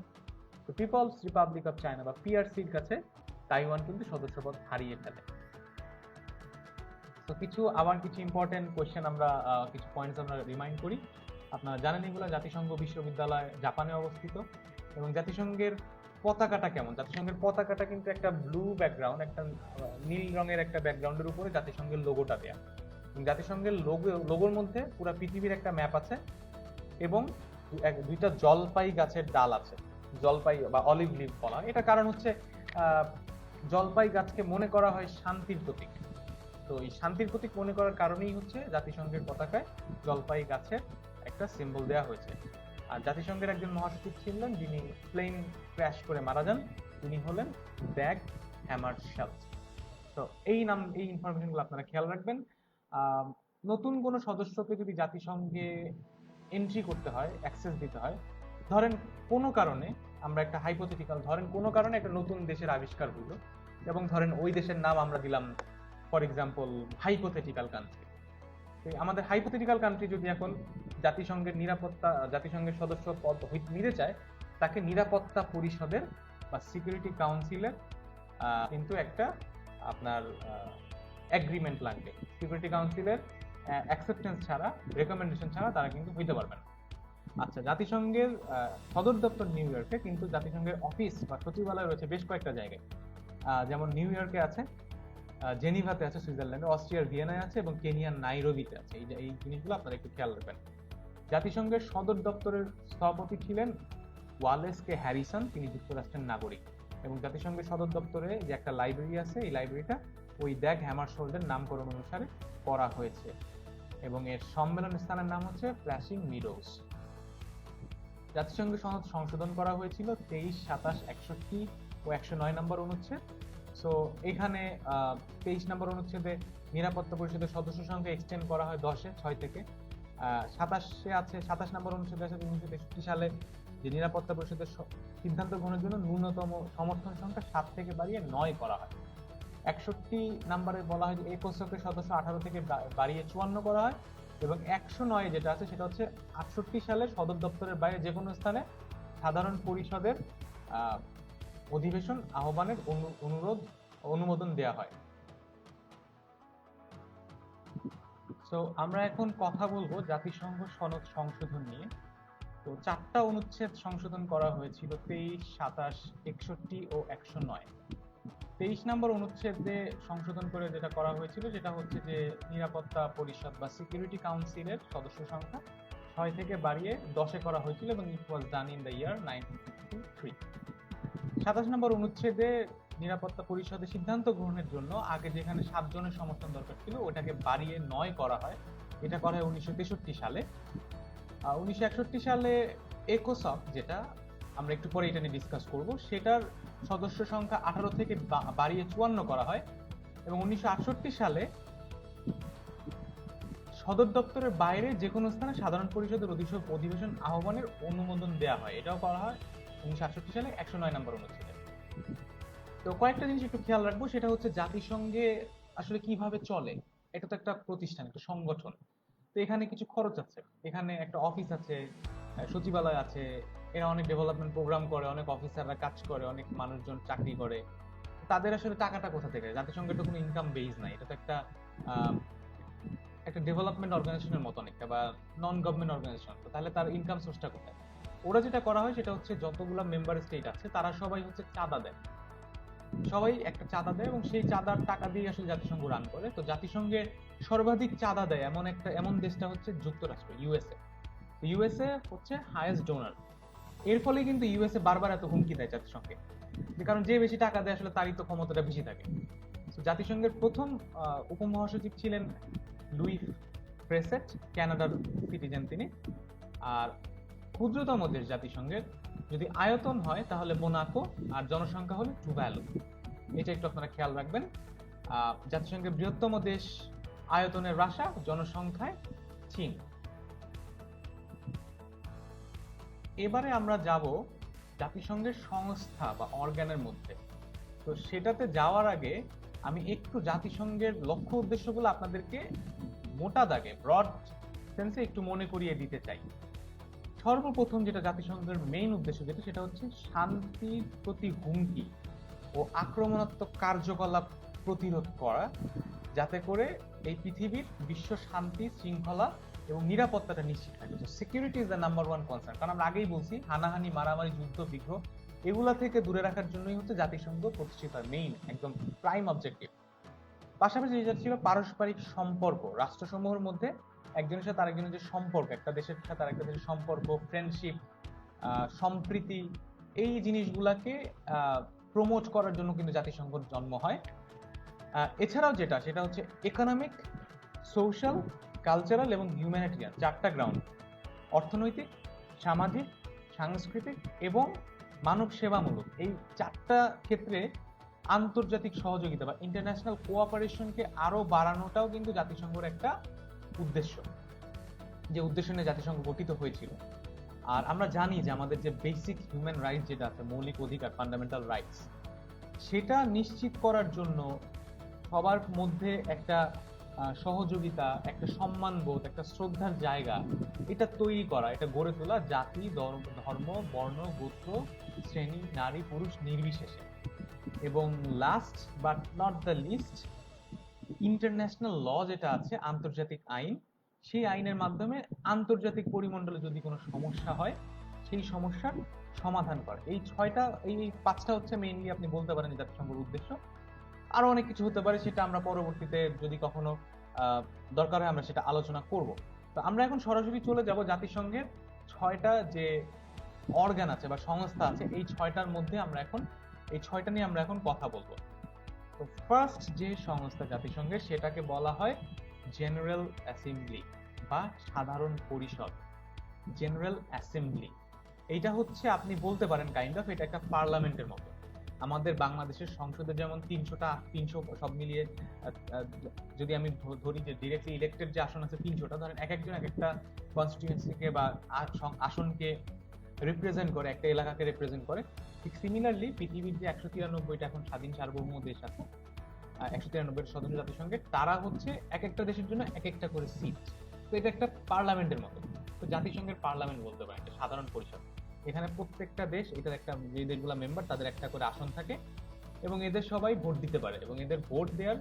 তো পিপলস রিপাবলিক অফ চায়না বা পিআরসির কাছে তাইওয়ান কিন্তু সদস্যপদ হারিয়ে ফেলে। তো কিছু ইম্পর্টেন্ট কোয়েশ্চেন আমরা কিছু পয়েন্টস আমরা রিমাইন্ড করি। আপনারা জানেন এগুলো। জাতিসংঘ বিশ্ববিদ্যালয় জাপানে অবস্থিত, এবং জাতিসংঘের পতাকাটা কেমন? জাতিসংঘের পতাকাটা কিন্তু একটা ব্লু ব্যাকগ্রাউন্ড, একটা নীল রঙের একটা ব্যাকগ্রাউন্ডের উপরে জাতিসংঘের লোগোটা দেয়া। জাতিসংঘের লোগোর মধ্যে পুরো পৃথিবীর একটা ম্যাপ আছে, এবং দুইটা জলপাই গাছের ডাল আছে। জলপাই বা অলিভ লিভ বলা হয়। এটা কারণ হচ্ছে জলপাই গাছকে মনে করা হয় শান্তির প্রতীক। তো এই শান্তির প্রতীক মনে করার কারণেই হচ্ছে জাতিসংঘের পতাকায় জলপাই গাছের একটা সিম্বল দেওয়া হয়েছে। আর জাতিসংঘের একজন মহাসচিব ছিলেন যিনি প্লেন ক্র্যাশ করে মারা যান, তিনি হলেন ড্যাগ হ্যামারশাল্ড। তো এই ইনফরমেশনগুলো আপনারা খেয়াল রাখবেন। নতুন কোনো সদস্যকে যদি জাতিসংঘে এন্ট্রি করতে হয়, অ্যাক্সেস দিতে হয়, ধরেন কোনো কারণে আমরা একটা হাইপোথেটিক্যাল, ধরেন কোনো কারণে একটা নতুন দেশের আবিষ্কার হলো, এবং ধরেন ওই দেশের নাম আমরা দিলাম ফর এক্সাম্পল হাইপোথেটিক্যাল কান্ট্রি। আমাদের হাইপোথেটিক্যাল কান্ট্রি যদি এখন জাতিসংঘের সদস্য পদ নিতে চায়, তাকে নিরাপত্তা পরিষদের বা সিকিউরিটি কাউন্সিলের কিন্তু একটা আপনার এগ্রিমেন্ট লাগবে। সিকিউরিটি কাউন্সিলের অ্যাকসেপ্টেন্স ছাড়া, রেকমেন্ডেশন ছাড়া তারা কিন্তু হইতে পারবে না। আচ্ছা, জাতিসংঘের সদর দপ্তর নিউ ইয়র্কে, কিন্তু জাতিসংঘের অফিস বা সচিবালয় রয়েছে বেশ কয়েকটা জায়গায়। যেমন নিউ ইয়র্কে আছে, জেনিভাতে আছে সুইজারল্যান্ডে, অস্ট্রিয়ার ভিয়েনায় আছে, এবং কেনিয়ার নাইরোবিতে আছে। এই জিনিসগুলো আপনারা একটু খেয়াল রাখবেন। জাতিসংঘের সদর দপ্তরের স্থপতি ছিলেন ওয়ালেস কে হ্যারিসন, তিনি যুক্তরাষ্ট্রের নাগরিক। এবং জাতিসংঘের সদর দপ্তরে যে একটা লাইব্রেরি আছে, এই লাইব্রেরিটা ওই ড্যাগ হ্যামারশোল্ডের নামকরণ অনুসারে করা হয়েছে, এবং এর সম্মেলন স্থানের নাম হচ্ছে ফ্ল্যাশিং মিডোজ। জাতিসংঘের সনদ সংশোধন করা হয়েছিল 23, 27, 61 ও 109 নম্বর অনুচ্ছেদ। সো এখানে 23 নম্বর অনুচ্ছেদে নিরাপত্তা পরিষদের সদস্য সংখ্যা এক্সটেন্ড করা হয় 10-এ, 6 থেকে। 27 নম্বর অনুচ্ছেদে আছে 1963 সালে যে নিরাপত্তা পরিষদের সিদ্ধান্ত গ্রহণের জন্য ন্যূনতম সমর্থন সংখ্যা 7 থেকে বাড়িয়ে 9 করা হয়। 61 নম্বরে বলা হয় যে একসকের সদস্য 18 থেকে বাড়িয়ে 54 করা হয়, এবং 109 যেটা আছে সেটা হচ্ছে 68 সালে সদর দপ্তরের বাইরে যে কোনো স্থানে সাধারণ পরিষদের অধিবেশন আহ্বানের অনুমোদন দেওয়া হয়। তো আমরা এখন কথা বলবো জাতিসংঘ সনদ সংশোধন নিয়ে। তো 4টা অনুচ্ছেদ সংশোধন করা হয়েছিল 23, 27, 61 ও 109। 23 নম্বর অনুচ্ছেদে সংশোধন করে যেটা করা হয়েছিল সেটা হচ্ছে যে নিরাপত্তা পরিষদ বা সিকিউরিটি কাউন্সিলের সদস্য সংখ্যা 6 থেকে বাড়িয়ে 10-এ করা হয়েছিল, এবং ইট ওয়াজ ডান ইন দ্য ইয়ার 1953। 27 নম্বর অনুচ্ছেদে নিরাপত্তা পরিষদের সিদ্ধান্ত গ্রহণের জন্য আগে যেখানে 7 জনের সমর্থন দরকার ছিল, ওটাকে বাড়িয়ে 9 করা হয়। এটা করা হয় 1963 সালে। 1961 সালে একসক, যেটা আমরা একটু পরে এটা নিয়ে ডিসকাস করব, সেটার সদস্য সংখ্যা 18 থেকে বাড়িয়ে 54 করা হয়, এবং 1968 সালে সদর দপ্তরের বাইরে যে কোনো স্থানে সাধারণ পরিষদের অধিবেশন আহ্বানের অনুমোদন দেওয়া হয়। এটাও করা হয় 1968 সালে 109 নম্বর অনুচ্ছেদে। তো কয়েকটা জিনিস একটু খেয়াল রাখবো, সেটা হচ্ছে জাতিসংঘে আসলে কিভাবে চলে। এটা তো একটা প্রতিষ্ঠান, একটা সংগঠন। তো এখানে কিছু খরচ আছে, এখানে একটা অফিস আছে, সচিবালয় আছে, এরা অনেক ডেভেলপমেন্ট প্রোগ্রাম করে, অনেক অফিসাররা কাজ করে, অনেক মানুষজন চাকরি করে। তাদের আসলে টাকাটা কোথা থেকে? জাতিসংঘের তো কোনো ইনকাম বেস নাই, এটা তো একটা একটা ডেভেলপমেন্ট অর্গানাইজেশনের মতো অনেকটা, বা নন গভর্নমেন্ট অর্গানাইজেশন। তো তাহলে তার ইনকাম সোর্সটা কোথায়? ওরা যেটা করা হয় সেটা হচ্ছে যতগুলা মেম্বার স্টেট আছে তারা সবাই হচ্ছে চাঁদা দেয়, সবাই একটা চাঁদা দেয় এবং সেই চাঁদার টাকা দিয়ে আসলে জাতিসংঘ রান করে। তো জাতিসংঘে সর্বাধিক চাঁদা দেয় এমন দেশটা হচ্ছে যুক্তরাষ্ট্র, ইউএসএ। ইউএসএ হচ্ছে হাইয়েস্ট ডোনার। এর ফলে কিন্তু ইউএসএ বারবার এত হুমকি দেয় জাতিসংঘে, কারণ যে বেশি টাকা দেয় আসলে তারই তো ক্ষমতাটা বেশি থাকে। তো জাতিসংঘের প্রথম উপমহাসচিব ছিলেন লুই ফ্রেসেট, কানাডার সিটিজেন তিনি। আর ক্ষুদ্রতম দেশ জাতিসংঘের যদি আয়তন হয় তাহলে মোনাকো, আর জনসংখ্যা হলো টুভালু। এটা একটু আপনারা খেয়াল রাখবেন। জাতিসংঘের বৃহত্তম দেশ আয়তনে রাশিয়া, জনসংখ্যায় চীন। এবারে আমরা যাব জাতিসংঘের সংস্থা বা অর্গানের মধ্যে। তো সেটাতে যাওয়ার আগে আমি একটু জাতিসংঘের লক্ষ্য উদ্দেশ্যগুলো আপনাদেরকে মোটা দাগে, ব্রড সেন্সে একটু মনে করিয়ে দিতে চাই। সর্বপ্রথম যেটা জাতিসংঘের মেইন উদ্দেশ্য যেটা, সেটা হচ্ছে শান্তির প্রতি হুমকি ও আক্রমণাত্মক কার্যকলাপ প্রতিরোধ করা, যাতে করে এই পৃথিবীর বিশ্ব শান্তি, শৃঙ্খলা এবং নিরাপত্তাটা নিশ্চিত থাকে। তো security is the number one concern. কারণ আমরা আগেই বলছি, হানাহানি, মারামারি, যুদ্ধ, বিগ্রহ এগুলা থেকে দূরে রাখার জন্যই হচ্ছে জাতিসংঘ প্রতিষ্ঠিত হয়, মেইন একদম প্রাইম অবজেক্টিভ। পাশাপাশি যেটা ছিল পারস্পরিক সম্পর্ক, রাষ্ট্রসমূহের মধ্যে একজনের সাথে আরেকজনের যে সম্পর্ক, একটা দেশের সাথে আরেকটা দেশের সম্পর্ক, ফ্রেন্ডশিপ, সম্প্রীতি, এই জিনিসগুলাকে প্রমোট করার জন্য কিন্তু জাতিসংঘের জন্ম হয়। এছাড়াও যেটা, সেটা হচ্ছে ইকোনমিক, সোশ্যাল, কালচারাল এবং হিউম্যানিটেরিয়ান, চারটা গ্রাউন্ড: অর্থনৈতিক, সামাজিক, সাংস্কৃতিক এবং মানব সেবামূলক। এই চারটা ক্ষেত্রে আন্তর্জাতিক সহযোগিতা বা ইন্টারন্যাশনাল কোঅপারেশনকে আরো বাড়ানোটাও কিন্তু জাতিসংঘের একটা উদ্দেশ্য, যে উদ্দেশ্য নিয়ে জাতিসংঘ গঠিত হয়েছিল। আর আমরা জানি যে আমাদের যে বেসিক হিউম্যান রাইটস যেটা আছে, মৌলিক অধিকার, ফান্ডামেন্টাল রাইটস, সেটা নিশ্চিত করার জন্য সবার মধ্যে একটা সহযোগিতা, একটা সম্মানবোধ, একটা শ্রদ্ধার জায়গা, এটা তৈরি করা, এটা গড়ে তোলা জাতি, ধর্ম, বর্ণ, গোত্র, শ্রেণী, নারী, পুরুষ নির্বিশেষে। এবং last but not the least, international law যেটা আছে, আন্তর্জাতিক আইন, সেই আইনের মাধ্যমে আন্তর্জাতিক পরিমণ্ডলে যদি কোনো সমস্যা হয় সেই সমস্যার সমাধান করা। এই ছয়টা, এই পাঁচটা হচ্ছে মেইনলি আপনি বলতে পারেন জাতিসংঘের উদ্দেশ্য। আরো অনেক কিছু হতে পারে, সেটা আমরা পরবর্তীতে যদি কখনো দরকার হয় আমরা সেটা আলোচনা করব। তো আমরা এখন সরাসরি চলে যাব জাতিসংঘের ছয়টা যে অর্গান আছে বা সংস্থা আছে, এই ছয়টার মধ্যে আমরা এখন এই ছয়টা নিয়ে আমরা এখন কথা বলবো। তো ফার্স্ট যে সংস্থা জাতিসংঘের, সেটাকে বলা হয় জেনারেল অ্যাসেম্বলি বা সাধারণ পরিষদ। জেনারেল অ্যাসেম্বলি, এইটা হচ্ছে আপনি বলতে পারেন কাইন্ড অফ এটা একটা পার্লামেন্টের মতো। আমাদের বাংলাদেশের সংসদে যেমন 300 সব মিলিয়ে, যদি আমি ধরি যে ডিরেক্টলি ইলেক্টেড যে আসন আছে 300টা, ধরেন এক একজন এক একটা কনস্টিটিউয়েন্সিকে বা আসনকে রিপ্রেজেন্ট করে, একটা এলাকাকে রিপ্রেজেন্ট করে। ঠিক সিমিলারলি পৃথিবীর যে 193টা এখন স্বাধীন সার্বভৌম দেশ আছে, 193 সদস্য জাতিসংঘের, তারা হচ্ছে এক একটা দেশের জন্য এক একটা করে সিট। তো এটা একটা পার্লামেন্টের মতো। তো জাতিসংঘের পার্লামেন্ট বলতে পারেন, একটা সাধারণ পরিষদ। এখানে প্রত্যেকটা দেশ, এটার একটা, যে দেশগুলো মেম্বার তাদের একটা করে আসন থাকে এবং এদের সবাই ভোট দিতে পারে, এবং এদের ভোট দেওয়ার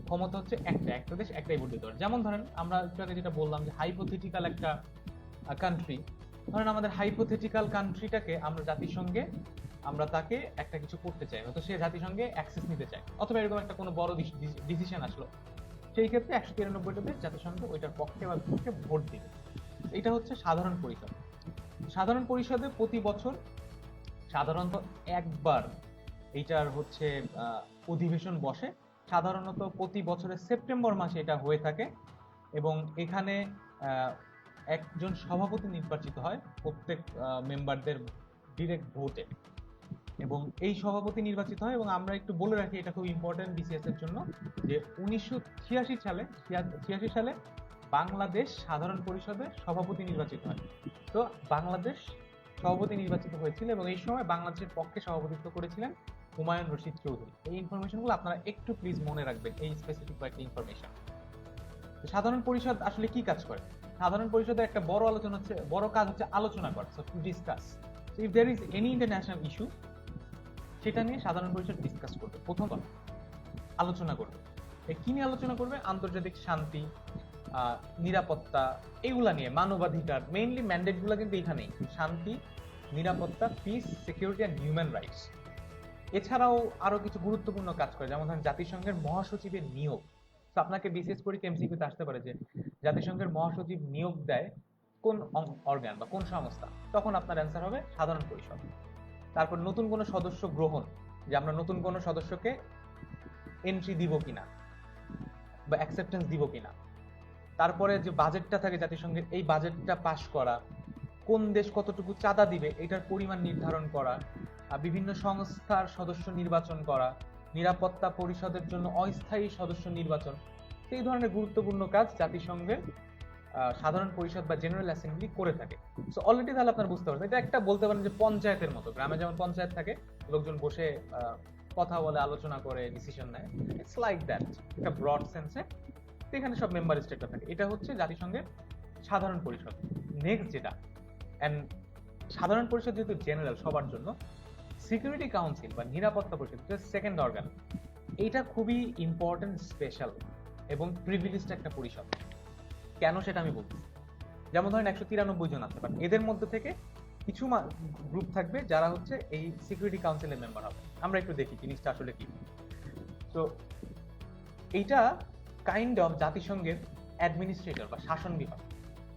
ক্ষমতা হচ্ছে একটা দেশ একটাই ভোট দিতে পারে। যেমন ধরেন আমরা যেটা বললাম যে হাইপোথেটিক্যাল একটা কান্ট্রি, ধরেন আমাদের হাইপোথেটিক্যাল কান্ট্রিটাকে আমরা জাতিসংঘে, আমরা তাকে একটা কিছু করতে চাই, হয়তো সে জাতিসংঘে অ্যাক্সেস নিতে চায়, অথবা এরকম একটা কোনো বড় ডিসিশন আসলো, সেই ক্ষেত্রে 193টা দেশ জাতিসংঘে ওইটার পক্ষে বা বিপক্ষে ভোট দিবে। এটা হচ্ছে সাধারণ পরিষদ। সাধারণ পরিষদে প্রতি বছর সাধারণত একবার এইটার হচ্ছে অধিবেশন বসে, সাধারণত প্রতি বছরের সেপ্টেম্বর মাসে এটা হয়ে থাকে, এবং এখানে একজন সভাপতি নির্বাচিত হয় প্রত্যেক মেম্বারদের ডিরেক্ট ভোটে, এবং এই সভাপতি নির্বাচিত হয়। এবং আমরা একটু বলে রাখি, এটা খুব ইম্পর্টেন্ট বিসিএস এর জন্য, যে 1986 সালে বাংলাদেশ সাধারণ পরিষদের সভাপতি নির্বাচিত হয়। তো বাংলাদেশ সভাপতি নির্বাচিত হয়েছিল, এবং এই সময় বাংলাদেশের পক্ষে সভাপতিত্ব করেছিলেন হুমায়ুন রশিদ চৌধুরী। এই ইনফরমেশনগুলো আপনারা একটু প্লিজ মনে রাখবেন, এই স্পেসিফিক কয়েকটা ইনফরমেশন। সাধারণ পরিষদ আসলে কি কাজ করে? সাধারণ পরিষদের একটা বড় কাজ হচ্ছে আলোচনা করা, so to discuss. So if there is any international issue, সেটা নিয়ে সাধারণ পরিষদ ডিসকাস করবে, প্রথম আলোচনা করবে। কি নিয়ে আলোচনা করবে? আন্তর্জাতিক শান্তি, নিরাপত্তা, এগুলা নিয়ে, মানবাধিকার, মেইনলি ম্যান্ডেট গুলা কিন্তু এখানেই, শান্তি, নিরাপত্তা, piece, security and human rights. এছাড়াও আরো কিছু গুরুত্বপূর্ণ কাজ করে, যেমন ধরেন জাতিসংঘের মহাসচিবের নিয়োগ। তো আপনাকে বিসিএস পরীক্ষা এমসিকিউতে আসতে পারে যে জাতিসংঘের মহাসচিব নিয়োগ দেয় কোন অর্গান বা কোন সংস্থা, তখন আপনার অ্যান্সার হবে সাধারণ পরিষদ। তারপর নতুন কোনো সদস্য গ্রহণ, যে আমরা নতুন কোনো সদস্যকে এন্ট্রি দিব কিনা বা অ্যাকসেপ্টেন্স দিব কিনা। তারপরে যে বাজেটটা থাকে জাতিসংঘের, এই বাজেটটা পাস করা, কোন দেশ কতটুকু চাঁদা দিবে এটার পরিমাণ নির্ধারণ করা, বিভিন্ন সংস্থার সদস্য নির্বাচন করা, নিরাপত্তা পরিষদের জন্য অস্থায়ী সদস্য নির্বাচন, এই ধরনের গুরুত্বপূর্ণ কাজ জাতিসংঘের সাধারণ পরিষদ বা জেনারেল অ্যাসেম্বলি করে থাকে। সো অলরেডি তাহলে আপনার বুঝতে পারছেন, এটা একটা বলতে পারেন যে পঞ্চায়েতের মতো। গ্রামে যেমন পঞ্চায়েত থাকে, লোকজন বসে কথা বলে, আলোচনা করে, ডিসিশন নেয়, ইটস লাইক দ্যাট, একটা ব্রড সেন্সে। এখানে সব মেম্বার স্টেটরা থাকে। এটা হচ্ছে জাতিসংঘের সাধারণ পরিষদ। নেক্সট যেটা, এন্ড সাধারণ পরিষদ যেহেতু জেনারেল সবার জন্য, সিকিউরিটি কাউন্সিল বা নিরাপত্তা পরিষদ সেকেন্ড অর্গান। এইটা খুবই ইম্পর্টেন্ট, স্পেশাল এবং প্রিভিলেজড একটা পরিষদ। কেন সেটা আমি বলছি। যেমন ধরেন 193 জন আছে, বাট এদের মধ্যে থেকে কিছু গ্রুপ থাকবে যারা হচ্ছে এই সিকিউরিটি কাউন্সিলের মেম্বার হবে। আমরা একটু দেখি জিনিসটা আসলে কি। তো এইটা কাইন্ড অফ জাতিসংঘের অ্যাডমিনিস্ট্রেটর বা শাসন বিভাগ।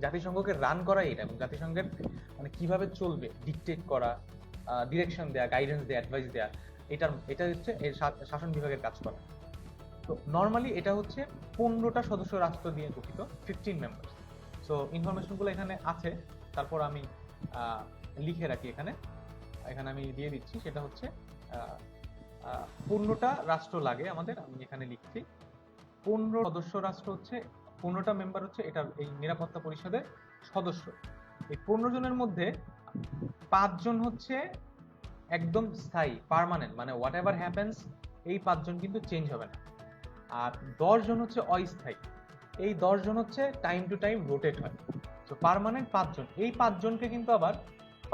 জাতিসংঘকে রান করাই এটা, এবং জাতিসংঘের মানে কিভাবে চলবে ডিকটেট করা, ডিরেকশন দেয়া, গাইডেন্স দেয়া, অ্যাডভাইস দেয়া, এটা হচ্ছে এর শাসন বিভাগের কাজ করা। তো নর্মালি এটা হচ্ছে 15টা সদস্য রাষ্ট্র দিয়ে গঠিত, 15 মেম্বার্স। সো ইনফরমেশনগুলো এখানে আছে, তারপর আমি লিখে রাখি এখানে আমি দিয়ে দিচ্ছি। সেটা হচ্ছে 15টা রাষ্ট্র লাগে আমাদের, আমি এখানে লিখছি। 15 সদস্য রাষ্ট্র হচ্ছে, 15টা মেম্বার হচ্ছে এটার এই নিরাপত্তা পরিষদের সদস্য। এই 15 জনের মধ্যে 5 জন হচ্ছে একদম স্থায়ী, পার্মানেন্ট, মানে হোয়াট এভার হ্যাপেন্স এই 5 জন কিন্তু চেঞ্জ হবে না। আর 10 জন হচ্ছে অস্থায়ী, এই 10 জন হচ্ছে টাইম টু টাইম রোটেট হয়। তো পার্মানেন্ট 5 জন, এই 5 জনকে কিন্তু আবার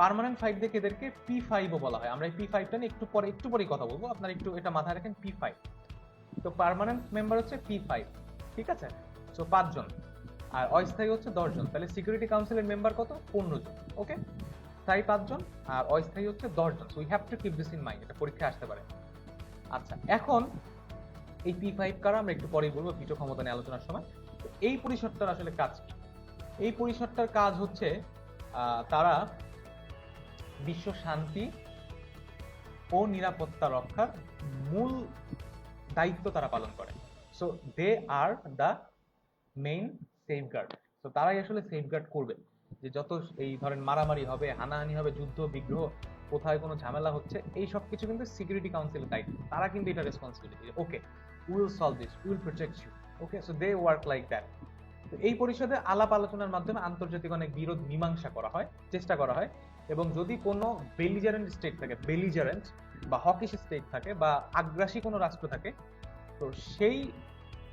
পার্মানেন্ট 5 দেখে এদেরকে P5ও বলা হয়। আমরা এই P5টা নিয়ে একটু পরে কথা বলবো, আপনারা একটু এটা মাথায় রাখেন, P5। তো পার্মানেন্ট মেম্বার হচ্ছে P5, ঠিক আছে? সো 5 জন, আর অস্থায়ী হচ্ছে 10 জন। তাহলে সিকিউরিটি কাউন্সিলের মেম্বার কত? 15 জন। ওকে, স্থায়ী 5 জন আর অস্থায়ী হচ্ছে 10 জন। So we have to keep this in mind, এটা পরীক্ষায় আসতে পারে। আচ্ছা, এখন এই P5 কারা আমরা একটু পরেই বলবো ভিটো ক্ষমতা নিয়ে আলোচনার সময়। এই পরিষদটার আসলে কাজ কি? এই পরিষদটার কাজ হচ্ছে তারা বিশ্ব শান্তি ও নিরাপত্তা রক্ষার মূল দায়িত্ব তারা পালন করে। So they are the main safeguard. তো তারাই আসলে সেফগার্ড করবে যে যত এই ধরেন মারামারি হবে, হানাহানি হবে, যুদ্ধ বিগ্রহ, কোথায় কোনো ঝামেলা হচ্ছে, এই সব কিছু কিন্তু সিকিউরিটি কাউন্সিলের দায়িত্ব। তারা কিন্তু এটা responsibility, okay will solve this, will protect you. Okay, so they work like that. তো এই পরিষদে আলাপ আলোচনার মাধ্যমে আন্তর্জাতিক অনেক বিরোধ মীমাংসা করা হয়, চেষ্টা করা হয়। এবং যদি কোনো বেলিজারেন্ট স্টেট থাকে, বেলিজারেন্ট বা হকিশ স্টেট থাকে, বা আগ্রাসী কোনো রাষ্ট্র থাকে, তো সেই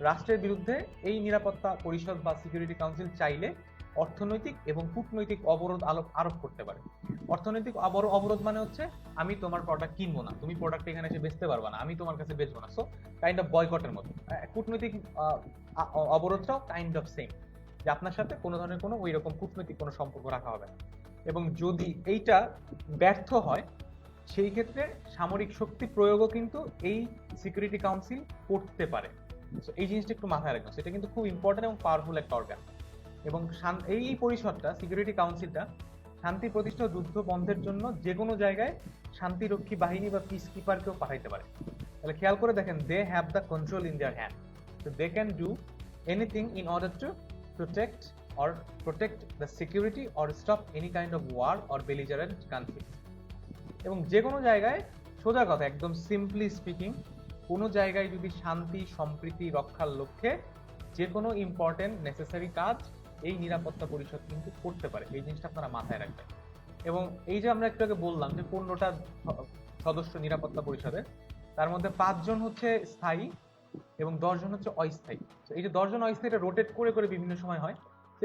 রাষ্ট্রের বিরুদ্ধে এই নিরাপত্তা পরিষদ বা সিকিউরিটি কাউন্সিল চাইলে অর্থনৈতিক এবং কূটনৈতিক অবরোধ আরোপ করতে পারে। অর্থনৈতিক অবরোধ মানে হচ্ছে আমি তোমার প্রোডাক্ট কিনবো না, তুমি প্রোডাক্ট এখানে এসে বেচতে পারবা না, আমি তোমার কাছে বেচবো না। সো কাইন্ড অফ বয়কটের মতো। কূটনৈতিক অবরোধটাও কাইন্ড অফ সেম, যে আপনার সাথে কোনো ধরনের কোনো ওই রকম কূটনৈতিক কোনো সম্পর্ক রাখা হবে না। এবং যদি এইটা ব্যর্থ হয়, সেই ক্ষেত্রে সামরিক শক্তি প্রয়োগও কিন্তু এই সিকিউরিটি কাউন্সিল করতে পারে। এই জিনিসটা একটু মাথায় রাখবেন, সেটা কিন্তু খুব ইম্পর্টেন্ট এবং পাওয়ারফুল একটা অর্গান। এবং এই পরিষদটা, সিকিউরিটি কাউন্সিলটা, শান্তি প্রতিষ্ঠা ও যুদ্ধ বন্ধের জন্য যে কোনো জায়গায় শান্তিরক্ষী বাহিনী বা পিস কিপারকেও পাঠাইতে পারে। তাহলে খেয়াল করে দেখেন, they have the control in their hand, so they can do anything in order to protect the security or stop any kind of war or belligerent conflict. এবং যে কোনো জায়গায়, সোজা কথা একদম সিম্পলি স্পিকিং, কোনো জায়গায় যদি শান্তি সম্প্রীতি রক্ষার লক্ষ্যে যে কোনো ইম্পর্টেন্ট নেসেসারি কাজ এই নিরাপত্তা পরিষদ কিন্তু করতে পারে। এই জিনিসটা আপনারা মাথায় রাখবেন। এবং এই যে আমরা একটু আগে বললাম যে 15টা সদস্য নিরাপত্তা পরিষদের, তার মধ্যে 5 জন হচ্ছে স্থায়ী এবং 10 জন হচ্ছে অস্থায়ী। এই যে 10 জন অস্থায়ীটা রোটেট করে করে বিভিন্ন সময় হয়।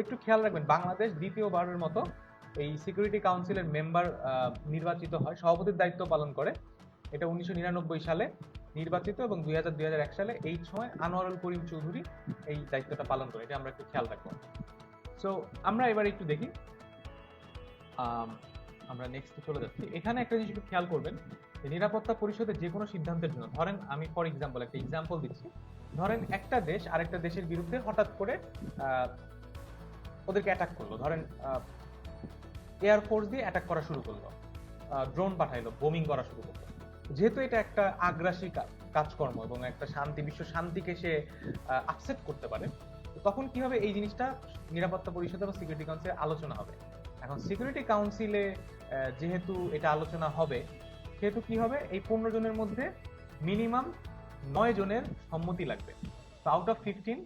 একটু খেয়াল রাখবেন, বাংলাদেশ দ্বিতীয়বারের মতো এই সিকিউরিটি কাউন্সিলের মেম্বার নির্বাচিত হয়, সভাপতির দায়িত্ব পালন করে, এটা 1999 সালে নির্বাচিত এবং 2001 সালে এই সময় আনোয়ারুল করিম চৌধুরী এই দায়িত্বটা পালন করে। এটা আমরা একটু খেয়াল রাখবো। সো আমরা এবার একটু দেখি, আমরা নেক্সট চলে যাচ্ছি। এখানে একটা জিনিস একটু খেয়াল করবেন, নিরাপত্তা পরিষদের যে কোনো সিদ্ধান্তের জন্য, ধরেন আমি ফর এক্সাম্পল একটা এক্সাম্পল দিচ্ছি, ধরেন একটা দেশ আরেকটা দেশের বিরুদ্ধে হঠাৎ করে ওদেরকে অ্যাটাক করলো, ধরেন এয়ারফোর্স দিয়ে অ্যাটাক করা শুরু করলো, ড্রোন পাঠাইলো, বোমিং করা শুরু করলো। যেহেতু এটা একটা আগ্রাসী কাজকর্ম এবং একটা বিশ্ব শান্তিকে সে আপসেট করতে পারে, তখন কি হবে, এই জিনিসটা নিরাপত্তা পরিষদে বা সিকিউরিটি কাউন্সিলে আলোচনা হবে। এখন সিকিউরিটি কাউন্সিলে যেহেতু এটা আলোচনা হবে, সেহেতু কি হবে, এই 15 জনের মধ্যে মিনিমাম 9 জনের সম্মতি লাগবে। আউট অফ 15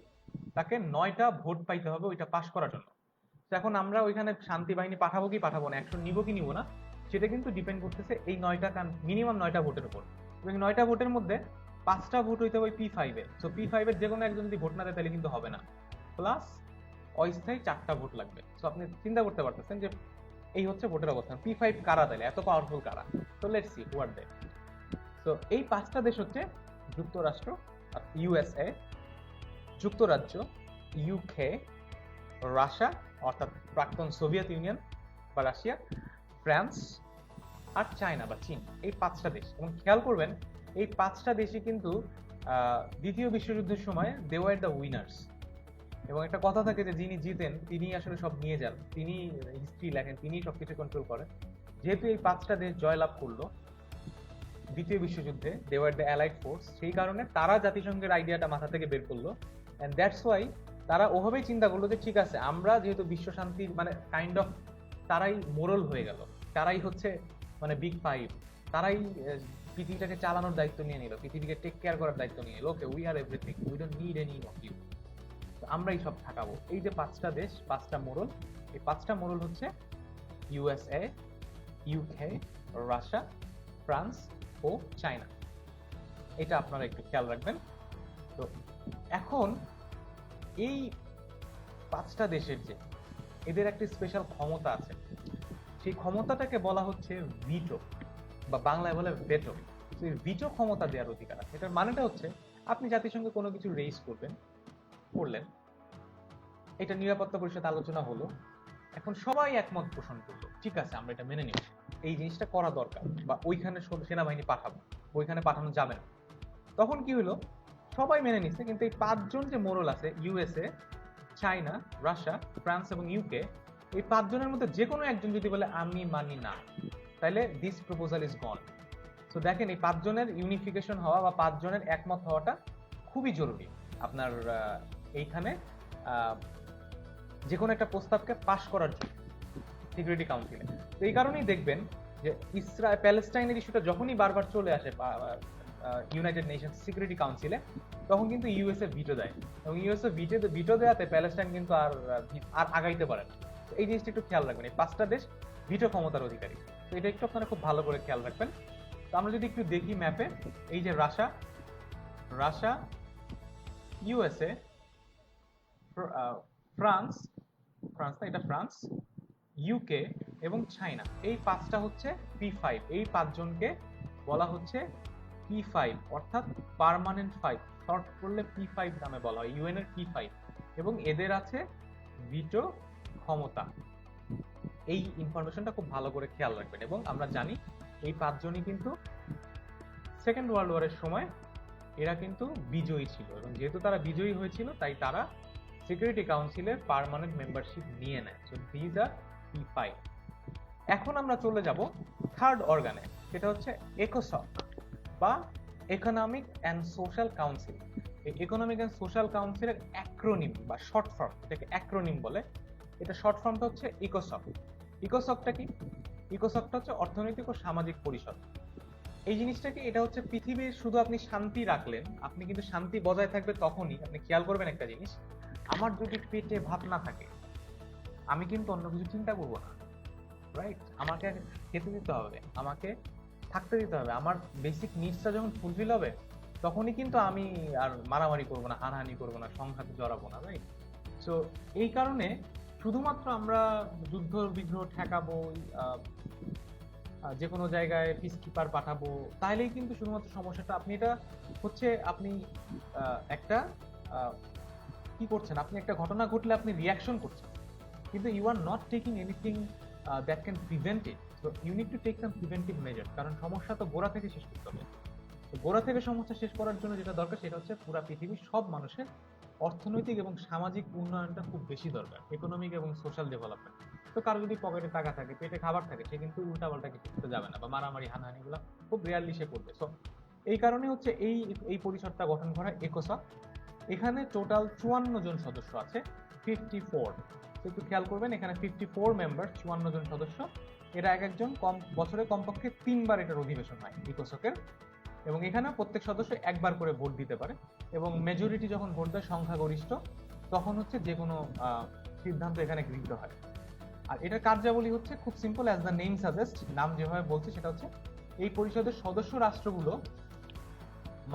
তাকে 9টা ভোট পাইতে হবে ওইটা পাস করার জন্য। এখন আমরা ওইখানে শান্তি বাহিনী পাঠাবো কি পাঠাবো না, অ্যাকশন নিবো কি নিবো না, সেটা কিন্তু ডিপেন্ড করতেছে এই 9টা মিনিমাম 9টা ভোটের উপর। এবং 9টা ভোটের মধ্যে 5টা ভোট হইতে হবে P5 এ। সো P5 এর যে কোনো একজন যদি ভোট না দেয় তাহলে কিন্তু হবে না, প্লাস অস্থায়ী 4টা ভোট লাগবে। সো আপনি চিন্তা করতে পারতেছেন যে এই হচ্ছে ভোটের অবস্থান। P5 কারা তাহলে, এত পাওয়ারফুল কারা? তো let's see who are they. So এই 5টা দেশ হচ্ছে যুক্তরাষ্ট্র, USA, যুক্তরাজ্য, UK, রাশিয়া অর্থাৎ প্রাক্তন সোভিয়েত ইউনিয়ন বা রাশিয়া, ফ্রান্স আর চায়না বা চীন। এই 5টা দেশ। এবং খেয়াল করবেন এই 5টা দেশই কিন্তু দ্বিতীয় বিশ্বযুদ্ধের সময় দে ওয়ার দ্য উইনার্স। এবং একটা কথা থাকে যে যিনি জিতেন তিনি আসলে সব নিয়ে যান, তিনি হিস্ট্রি লেখেন, তিনি সবকিছু কন্ট্রোল করেন। যেহেতু এই 5টা দেশ জয়লাভ করলো দ্বিতীয় বিশ্বযুদ্ধে, they were the allied force, সেই কারণে তারা জাতিসংঘের আইডিয়াটা মাথা থেকে বের করলো। এন্ড দ্যাটস ওয়াই তারা ওভাবেই চিন্তা করলো যে ঠিক আছে, আমরা যেহেতু বিশ্ব শান্তির মানে কাইন্ড অফ তারাই মোরাল হয়ে গেল, তারাই হচ্ছে মানে বিগ ফাইভ, তারাই পৃথিবীটাকে চালানোর দায়িত্ব নিয়ে নিল, পৃথিবীকে টেক কেয়ার করার দায়িত্ব নিয়ে নিল। Okay, we are everything, we don't need any of you, আমরাই সব থাকাবো। এই যে 5টা দেশ, 5টা মোড়ল, এই 5টা মোড়ল হচ্ছে USA, UK, রাশিয়া, ফ্রান্স ও চায়না। এটা আপনারা একটু খেয়াল রাখবেন। তো এখন এই 5টা দেশের যে এদের একটা স্পেশাল ক্ষমতা আছে, সেই ক্ষমতাটাকে বলা হচ্ছে ভিটো, বা বাংলায় বলে ভেটো। ভিটো ক্ষমতা দেওয়ার অধিকার আছে। এটার মানেটা হচ্ছে আপনি জাতিসংঘে কোনো কিছু রেইজ করলেন, এটা নিরাপত্তা পরিষদে আলোচনা হলো, এখন সবাই একমত পোষণ করলো, ঠিক আছে আমরা এটা মেনে নিচ্ছি, এই জিনিসটা করা দরকার, বা ওইখানে সেনাবাহিনী পাঠাবো, ওইখানে পাঠানো যাবে না। তখন কি হলো, সবাই মেনে নিচ্ছে, কিন্তু এই 5 জন যে মোড়ল আছে, USA, চায়না, রাশিয়া, ফ্রান্স এবং UK, এই 5 জনের মধ্যে যে কোনো একজন যদি বলে আমি মানি না, তাহলে দিস প্রপোজাল ইজ গন। তো দেখেন এই 5 জনের ইউনিফিকেশন হওয়া বা 5 জনের একমত হওয়াটা খুবই জরুরি আপনার এইখানে যে কোনো একটা প্রস্তাবকে পাশ করার জন্য সিকিউরিটি কাউন্সিলে। তো এই কারণেই দেখবেন যে প্যালেস্টাইনের ইস্যুটা যখনই বারবার চলে আসে ইউনাইটেড নেশনস সিকিউরিটি কাউন্সিলে, তখন কিন্তু USA ভিটো দেয়, এবং USA ভিটো দেওয়াতে প্যালেস্টাইন কিন্তু আর আগাইতে পারে না। এই জিনিসটা একটু খেয়াল রাখবেন, এই 5টা দেশ ভিটো ক্ষমতার অধিকারী। তো এটা একটু আপনারা খুব ভালো করে খেয়াল রাখবেন। তো আমরা যদি একটু দেখি ম্যাপে, এই যে রাশিয়া, USA, ফ্রান্স না, এটা ফ্রান্স, UK এবং চায়না, এই 5টা হচ্ছে P5। এই 5 জনকে বলা হচ্ছে P5, অর্থাৎ পার্মানেন্ট 5, শর্ট করলে P5 নামে বলা হয়, UN এর P5, এবং এদের আছে ভিটো ক্ষমতা। এই ইনফরমেশনটা খুব ভালো করে খেয়াল রাখবেন। এবং আমরা জানি এই 5 জনই কিন্তু সেকেন্ড ওয়ার্ল্ড ওয়ারের সময় এরা কিন্তু বিজয়ী ছিল, এবং যেহেতু তারা বিজয়ী হয়েছিল তাই তারা সিকিউরিটি কাউন্সিলের পার্মানেন্ট মেম্বারশিপ নিয়ে নেয়। So these are P5। এখন আমরা চলে যাব থার্ড অর্গানে, সেটা হচ্ছে ECOSOC বা ইকোনমিক অ্যান্ড সোশ্যাল কাউন্সিল। এই ইকোনমিক অ্যান্ড সোশ্যাল কাউন্সিলের অ্যাক্রোনিম বা শর্ট ফর্ম, এটাকে অ্যাক্রোনিম বলে। এটা শর্ট ফর্মটা হচ্ছে ইকোসক। ইকোসকটা কি? ইকোসকটা হচ্ছে অর্থনৈতিক ও সামাজিক পরিষদ। এই জিনিসটা কি, এটা হচ্ছে পৃথিবীর শুধু আপনি শান্তি রাখলেন, আপনি কিন্তু শান্তি বজায় থাকবে তখনই, আপনি খেয়াল করবেন একটা জিনিস, আমার যদি পেটে ভাত না থাকে আমি কিন্তু অন্য কিছু চিন্তা করবো না, রাইট? আমাকে খেতে দিতে হবে, আমাকে থাকতে দিতে হবে, আমার বেসিক নিডসটা যখন ফুলফিল হবে তখনই কিন্তু আমি আর মারামারি করবো না, হানাহানি করবো না, সংঘাতে জড়াবো না, রাইট? সো এই কারণে শুধুমাত্র আমরা যুদ্ধ বিগ্রহ ঠেকাবো, যে কোনো জায়গায় পিস কিপার পাঠাবো, তাহলেই কিন্তু শুধুমাত্র সমস্যাটা আপনি এটা হচ্ছে আপনি একটা কি করছেন, আপনি একটা ঘটনা ঘটলে আপনি রিয়াকশন করছেন, কিন্তু you are not taking anything that can prevent it. So you need to take some preventive measure, কারণ সমস্যা তো গোড়া থেকে শেষ করতে হবে। তো গোড়া থেকে সমস্যা শেষ করার জন্য যেটা দরকার সেটা হচ্ছে পুরা পৃথিবীর সব মানুষের অর্থনৈতিক এবং সামাজিক উন্নয়নটা খুব বেশি দরকার, ইকোনমিক এবং সোশ্যাল ডেভেলপমেন্ট। তো কারো যদি পকেটে টাকা থাকে, পেটে খাবার থাকে, সে কিন্তু উল্টাপাল্টা কিছু করতে যাবে না, বা মারামারি হানাহানি গুলো খুব রেয়ারলি সে করবে। সো এই কারণে হচ্ছে এই পরিষদটা গঠন করা একসক। এখানে টোটাল 54 জন সদস্য আছে, 54। একটু খেয়াল করবেন, এখানে 54 মেম্বার, 54 জন সদস্য। এরা এক একজন বছরে কমপক্ষে 3বার এটার অধিবেশন হয় ইকোসকের, এবং এখানে প্রত্যেক সদস্য একবার করে ভোট দিতে পারে, এবং মেজরিটি যখন ভোট দেয়, সংখ্যাগরিষ্ঠ, তখন হচ্ছে যে কোনো সিদ্ধান্ত এখানে গৃহীত হয়। আর এটার কার্যাবলী হচ্ছে খুব simple, as the name suggest, নাম যেভাবে বলছে সেটা হচ্ছে এই পরিষদের সদস্য রাষ্ট্রগুলো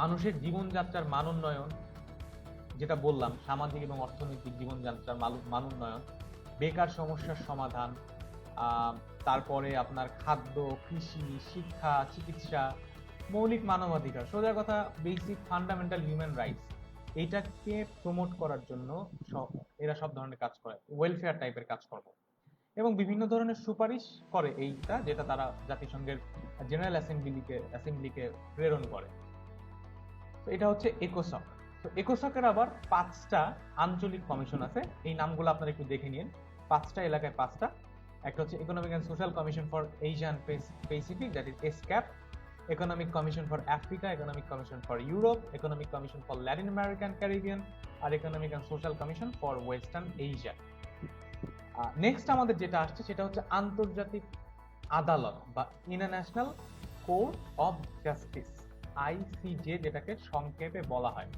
মানুষের জীবনযাত্রার মান উন্নয়ন, যেটা বললাম সামাজিক এবং অর্থনৈতিক জীবনযাত্রার মান উন্নয়ন, বেকার সমস্যার সমাধান, তারপরে আপনার খাদ্য, কৃষি, শিক্ষা, চিকিৎসা, মৌলিক মানবাধিকার, সোজা কথা বেসিক ফান্ডামেন্টাল হিউম্যান রাইটস, এইটাকে প্রমোট করার জন্য এরা সব ধরনের কাজ করে, ওয়েলফেয়ার টাইপের কাজকর্ম, এবং বিভিন্ন ধরনের সুপারিশ করে এইটা, যেটা তারা জাতিসংঘের জেনারেল অ্যাসেম্বলিকে প্রেরণ করে। তো এটা হচ্ছে একসক। তো একসকের আবার 5টা আঞ্চলিক কমিশন আছে, এই নামগুলো আপনারা একটু দেখে নিন। 5টা এলাকায় 5টা। একটা হচ্ছে economic and social commission for Asian Pacific, that is ESCAP, economic commission for Africa, economic commission for Europe, economic commission for Latin American Caribbean, আর economic and social commission for western Asia. Next আমাদের যেটা আসছে সেটা হচ্ছে আন্তর্জাতিক আদালত বা international court of justice, ICJ যেটাকে সংক্ষেপে বলা হয়।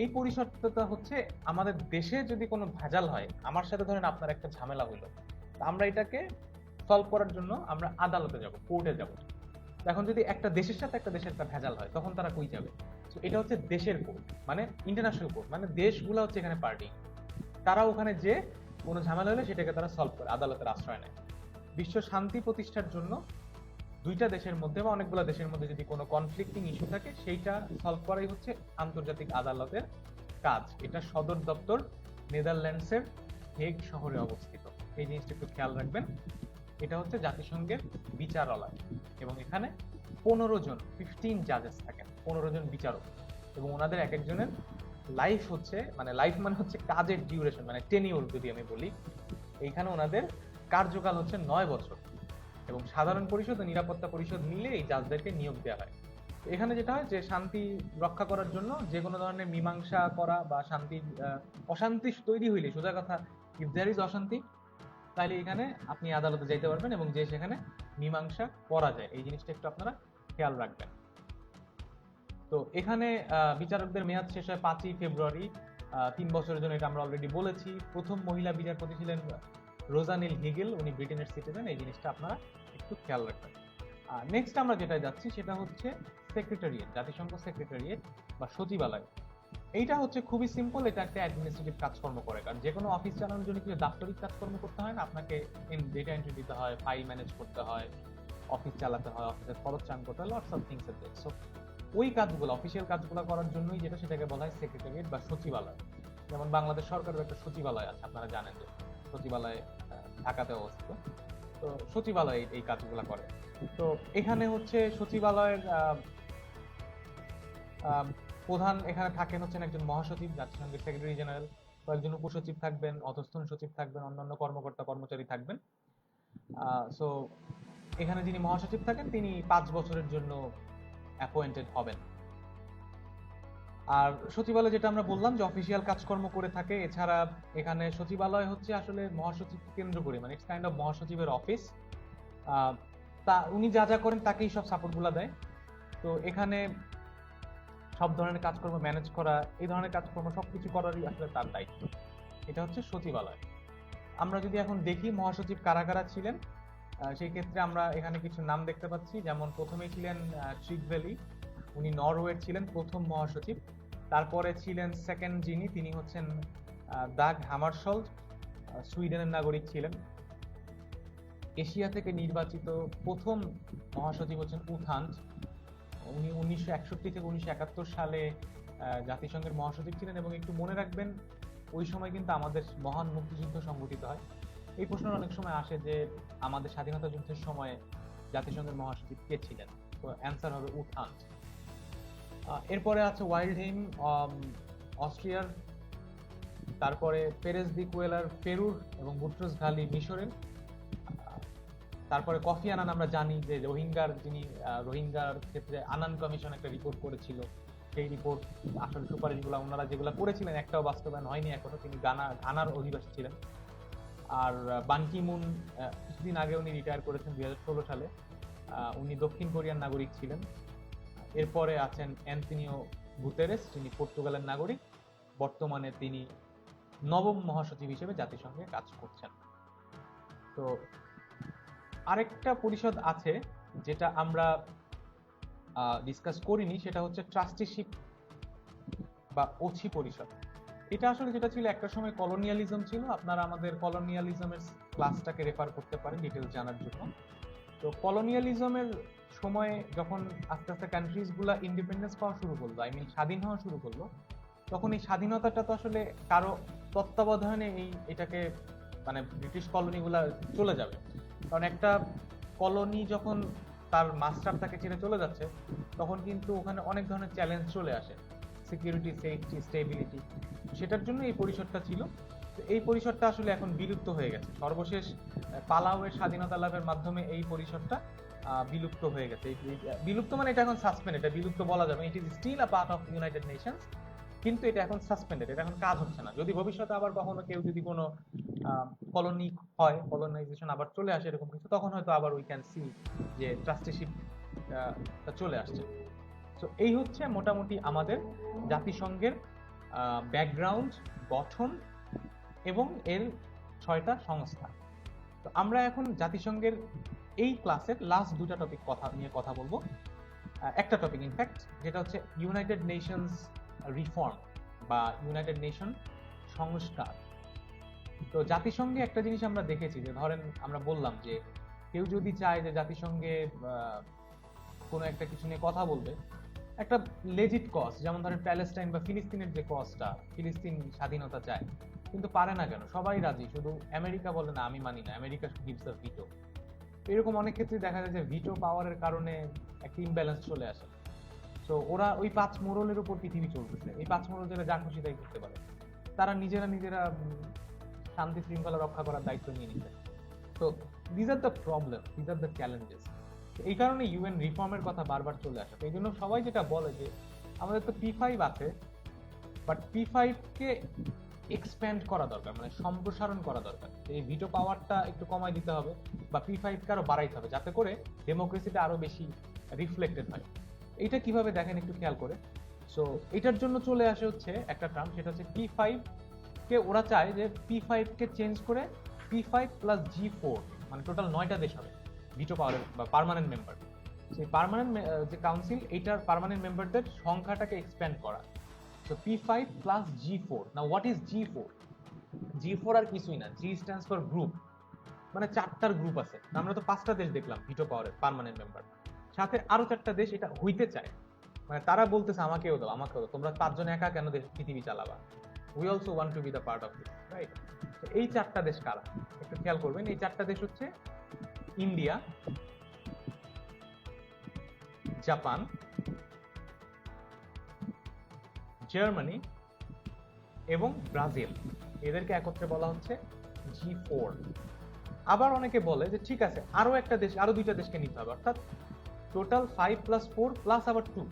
এই পরিষদটা হচ্ছে আমাদের দেশে যদি কোনো ভেজাল হয়, আমার সাথে ধরেন আপনার একটা ঝামেলা হইলো, আমরা এটাকে সলভ করার জন্য আমরা আদালতে যাব, কোর্টে যাব। এখন যদি একটা দেশের সাথে একটা দেশের একটা ভেজাল হয়, তখন তারা কই যাবে? তো এটা হচ্ছে দেশের কোর্ট, মানে ইন্টারন্যাশনাল কোর্ট, মানে দেশগুলো হচ্ছে এখানে পার্টি। তারা ওখানে যে কোনো ঝামেলা হলে সেটাকে তারা সলভ করে, আদালতের আশ্রয় নেয়। বিশ্ব শান্তি প্রতিষ্ঠার জন্য দুইটা দেশের মধ্যে বা অনেকগুলো দেশের মধ্যে যদি কোনো কনফ্লিক্টিং ইস্যু থাকে, সেইটা সলভ করাই হচ্ছে আন্তর্জাতিক আদালতের কাজ। এটা সদর দপ্তর নেদারল্যান্ডসের হেগ শহরে অবস্থিত, এই জিনিসটা একটু খেয়াল রাখবেন। এটা হচ্ছে জাতিসংঘের বিচারালয়, এবং এখানে 15 জন 15 জাজেস থাকেন, 15 জন বিচারক, এবং ওনাদের এক একজনের লাইফ হচ্ছে, মানে লাইফ মানে হচ্ছে কাজের ডিউরেশন, মানে টেনিউর যদি আমি বলি, এইখানে ওনাদের কার্যকাল হচ্ছে 9 বছর, এবং সাধারণ পরিষদ ও নিরাপত্তা পরিষদ মিলে এই জাজদেরকে নিয়োগ দেওয়া হয়। এখানে যেটা হয় যে শান্তি রক্ষা করার জন্য যে কোনো ধরনের মীমাংসা করা বা অশান্তি তৈরি হইলে, সোজা কথা, ইফ দেয়ার ইজ অশান্তি, তাহলে এখানে আপনি আদালতে যাইতে পারবেন এবং যে সেখানে মীমাংসা করা যায়, এই জিনিসটা একটু আপনারা খেয়াল রাখবেন। তো এখানে বিচারকদের মেয়াদ শেষ হয় 5ই ফেব্রুয়ারি, 3 বছরের জন্য, এটা আমরা অলরেডি বলেছি। প্রথম মহিলা বিচারপতি ছিলেন রোজানিল হিগেল, উনি ব্রিটেনের সিটিজেন, এই জিনিসটা আপনারা একটু খেয়াল রাখবেন। নেক্সট আমরা যেটা যাচ্ছি সেটা হচ্ছে সেক্রেটারিয়েট, জাতিসংঘ সেক্রেটারিয়েট বা সচিবালয়। এইটা হচ্ছে খুবই সিম্পল, এটা একটা অ্যাডমিনিস্ট্রেটিভ কাজকর্ম করে, কারণ যে কোনো অফিস চালানোর জন্য কিছু দাপ্তরিক কাজকর্ম করতে হয় না, আপনাকে ডেটা এন্ট্রি দিতে হয়, ফাইল ম্যানেজ করতে হয়, অফিস চালাতে হয়, অফিসের খরচ চান করতে হয়, লটস অফ থিংস এর দেয়ার। সো ওই কাজগুলো, অফিসিয়াল কাজগুলো করার জন্যই যেটা, সেটাকে বলা হয় সেক্রেটারিয়েট বা সচিবালয়। যেমন বাংলাদেশ সরকারের একটা সচিবালয় আছে, আপনারা জানেন যে সচিবালয় ঢাকাতে অবস্থিত। তো সচিবালয় এই কাজগুলো করে। তো এখানে হচ্ছে সচিবালয়ের প্রধান এখানে থাকেন হচ্ছেন একজন মহাসচিব, জাতিসংঘের সেক্রেটারি জেনারেল, কয়েকজন উপসচিব থাকবেন, অধস্তন সচিব থাকবেন, অন্যান্য কর্মকর্তা কর্মচারী থাকবেন। সো এখানে যিনি মহাসচিব থাকেন তিনি 5 বছরের জন্য অ্যাপয়েন্টেড হবেন। আর সচিবালয় যেটা আমরা বললাম যে অফিসিয়াল কাজকর্ম করে থাকে, এছাড়া এখানে সচিবালয় হচ্ছে আসলে মহাসচিব কেন্দ্র করে, মানে ইটস কাইন্ড অফ মহাসচিবের অফিস। তা উনি যা যা করেন তাকেই সব সাপোর্ট গুলা দেয়। তো এখানে সব ধরনের কাজকর্ম ম্যানেজ করা, এই ধরনের কাজকর্ম সবকিছু করারই আসলে তার দায়িত্ব। এটা হচ্ছে সচিবালয়। আমরা যদি এখন দেখি মহাসচিব কারা কারা ছিলেন, সেই ক্ষেত্রে আমরা এখানে কিছু নাম দেখতে পাচ্ছি। যেমন প্রথমেই ছিলেন ট্রিগভ্যালি, উনি নরওয়ের ছিলেন প্রথম মহাসচিব। তারপরে ছিলেন সেকেন্ড যিনি, তিনি হচ্ছেন দাগ হ্যামারশোল্ড, সুইডেনের নাগরিক ছিলেন। এশিয়া থেকে নির্বাচিত প্রথম মহাসচিব হচ্ছেন উ থান্ট। উনি 1961 থেকে 1971 সালে জাতিসংঘের মহাসচিব ছিলেন। এবং একটু মনে রাখবেন, ওই সময় কিন্তু আমাদের মহান মুক্তিযুদ্ধ সংগঠিত হয়। এই প্রশ্ন অনেক সময় আসে যে আমাদের স্বাধীনতা যুদ্ধের সময় জাতিসংঘের মহাসচিব কে ছিলেন, তো অ্যান্সার হবে উ থান্ট। এরপরে আছে ওয়াইল্ডহেইম অস্ট্রিয়ার, তারপরে পেরেজ দি কুয়েলার পেরুর, এবং বুট্রোস ঘালি মিশরের। তারপরে কফি আনান, আমরা জানি যে রোহিঙ্গার ক্ষেত্রে আনান কমিশন একটা রিপোর্ট করেছিল। সেই রিপোর্ট আসলে সুপারিশগুলো ওনারা যেগুলো করেছিলেন একটাও বাস্তবায়ন হয়নি এখনো। তিনি ঘানার অধিবাসী ছিলেন। আর বান কি মুন কিছুদিন আগে উনি রিটায়ার করেছেন 2016 সালে। উনি দক্ষিণ কোরিয়ার নাগরিক ছিলেন। এরপরে আছেন অ্যান্তনিও গুতেরেস, যিনি পর্তুগালের নাগরিক। বর্তমানে তিনি নবম মহাসচিব হিসেবে জাতিসংঘে কাজ করছেন। তো আরেকটা পরিষদ আছে যেটা আমরা ডিসকাস করিনি, সেটা হচ্ছে ট্রাস্টিশিপ বা ওছি পরিষদ। এটা আসলে যেটা ছিল, একটা সময় কলোনিয়ালিজম ছিল। আপনারা আমাদের কলোনিয়ালিজমের ক্লাসটাকে রেফার করতে পারেন ডিটেলস জানার জন্য। তো কলোনিয়ালিজমের সময়ে যখন আস্তে আস্তে কান্ট্রিজ গুলা ইন্ডিপেন্ডেন্স পাওয়া শুরু করলো, স্বাধীন হওয়া শুরু করলো, তখন এই স্বাধীনতাটা তো আসলে কারো তত্ত্বাবধানে এটাকে মানে ব্রিটিশ কলোনিগুলা চলে যাবে। কারণ একটা কলোনি যখন তার মাস্টার তাকে ছেড়ে চলে যাচ্ছে, তখন কিন্তু ওখানে অনেক ধরনের চ্যালেঞ্জ চলে আসে, সিকিউরিটি, সেফটি, স্টেবিলিটি। সেটার জন্য এই পরিষদটা ছিল। তো এই পরিষদটা আসলে এখন বিলুপ্ত হয়ে গেছে। সর্বশেষ পালাওয়ের স্বাধীনতা লাভের মাধ্যমে এই পরিষদটা বিলুপ্ত হয়ে গেছে। বিলুপ্ত মানে এটা এখন সাসপেন্ড, এটা বিলুপ্ত বলা যাবে। It is still a part of United Nations, কিন্তু এটা এখন সাসপেন্ডেড, এটা এখন কাজ হচ্ছে না। যদি ভবিষ্যতে আবার কখনো কেউ যদি কোনো কলোনি হয়, কলোনাইজেশন আবার চলে আসে এরকম কিছু, তখন হয়তো আবার উই ক্যান সি যে ট্রাস্টিশিপ চলে আসছে। তো এই হচ্ছে মোটামুটি আমাদের জাতিসংঘের ব্যাকগ্রাউন্ড, গঠন এবং এর 6টা সংস্থা। তো আমরা এখন জাতিসংঘের এই ক্লাসের লাস্ট 2টা টপিক নিয়ে কথা বলবো। একটা টপিক ইনফ্যাক্ট, যেটা হচ্ছে ইউনাইটেড নেশনস রিফর্ম বা ইউনাইটেড নেশন সংস্কার। তো জাতিসংঘে একটা জিনিস আমরা দেখেছি যে, ধরেন আমরা বললাম যে কেউ যদি চায় যে জাতিসংঘে কোনো একটা কিছু নিয়ে কথা বলবে, একটা লেজিট কজ, যেমন ধরেন প্যালেস্টাইন বা ফিলিস্তিনের যে কজটা, ফিলিস্তিন স্বাধীনতা চায়, কিন্তু পারে না কেন? সবাই রাজি, শুধু আমেরিকা বলে না আমি মানি না, আমেরিকা গিভস আ ভিটো। এরকম অনেক ক্ষেত্রে দেখা যায় যে ভিটো পাওয়ারের কারণে একটা ইমব্যালেন্স চলে আসে। তো ওরা ওই 5 মোড়লের উপর পৃথিবী চলতেছে। এই 5 মোড়ল যারা যা খুশি তাই করতে পারে, তারা নিজেরা শান্তি শৃঙ্খলা রক্ষা করার দায়িত্ব নিয়ে নিতে। তো these are the problem, these are the challenges. এই কারণে ইউএন রিফর্মের কথা বারবার চলে আসে। এই জন্য সবাই যেটা বলে যে আমাদের তো P5 আছে, বাট P5 কে এক্সপ্যান্ড করা দরকার, মানে সম্প্রসারণ করা দরকার। এই ভিটো পাওয়ারটা একটু কমাই দিতে হবে বা P5 কে আরো বাড়াইতে হবে, যাতে করে ডেমোক্রেসিটা আরো বেশি রিফ্লেক্টেড হয়। এইটা কিভাবে দেখেন একটু খেয়াল করে। সো এটার জন্য চলে আসে হচ্ছে একটা টার্ম, সেটা হচ্ছে P5 কে ওরা চায় যে P5 কে চেঞ্জ করে P5 প্লাস G4, মানে টোটাল 9টা দেশ হবে ভিটো পাওয়ারের বা পার্মানেন্ট মেম্বার। সেই পার্মানেন্ট যে কাউন্সিল, এইটার পার্মানেন্ট মেম্বারদের সংখ্যাটাকে এক্সপ্যান্ড করা। So P5 plus G4। Now what is G4? G4 আর কিছুই না, G স্ট্যান্ডস ফর গ্রুপ, মানে 4টার গ্রুপ আছে। আমরা তো 5টা দেশ দেখলাম ভিটো পাওয়ারের পার্মানেন্ট মেম্বার, সাথে আরো 4টা দেশ এটা হইতে চায়। মানে তারা বলতেছে আমাকেও দাও, তোমরা 5 জন একা কেন পৃথিবী চালাবা? We also want to be the part of this, right? তো এই 4টা দেশ কারা একটু খেয়াল করবেন। এই 4টা দেশ হচ্ছে ইন্ডিয়া, জাপান, জার্মানি এবং ব্রাজিল। এদেরকে একত্রে বলা হচ্ছে G4। আবার অনেকে বলে যে ঠিক আছে, আরো 2টা দেশকে নিতে হবে, অর্থাৎ টোটাল 5 প্লাস 4 প্লাস আবার 2।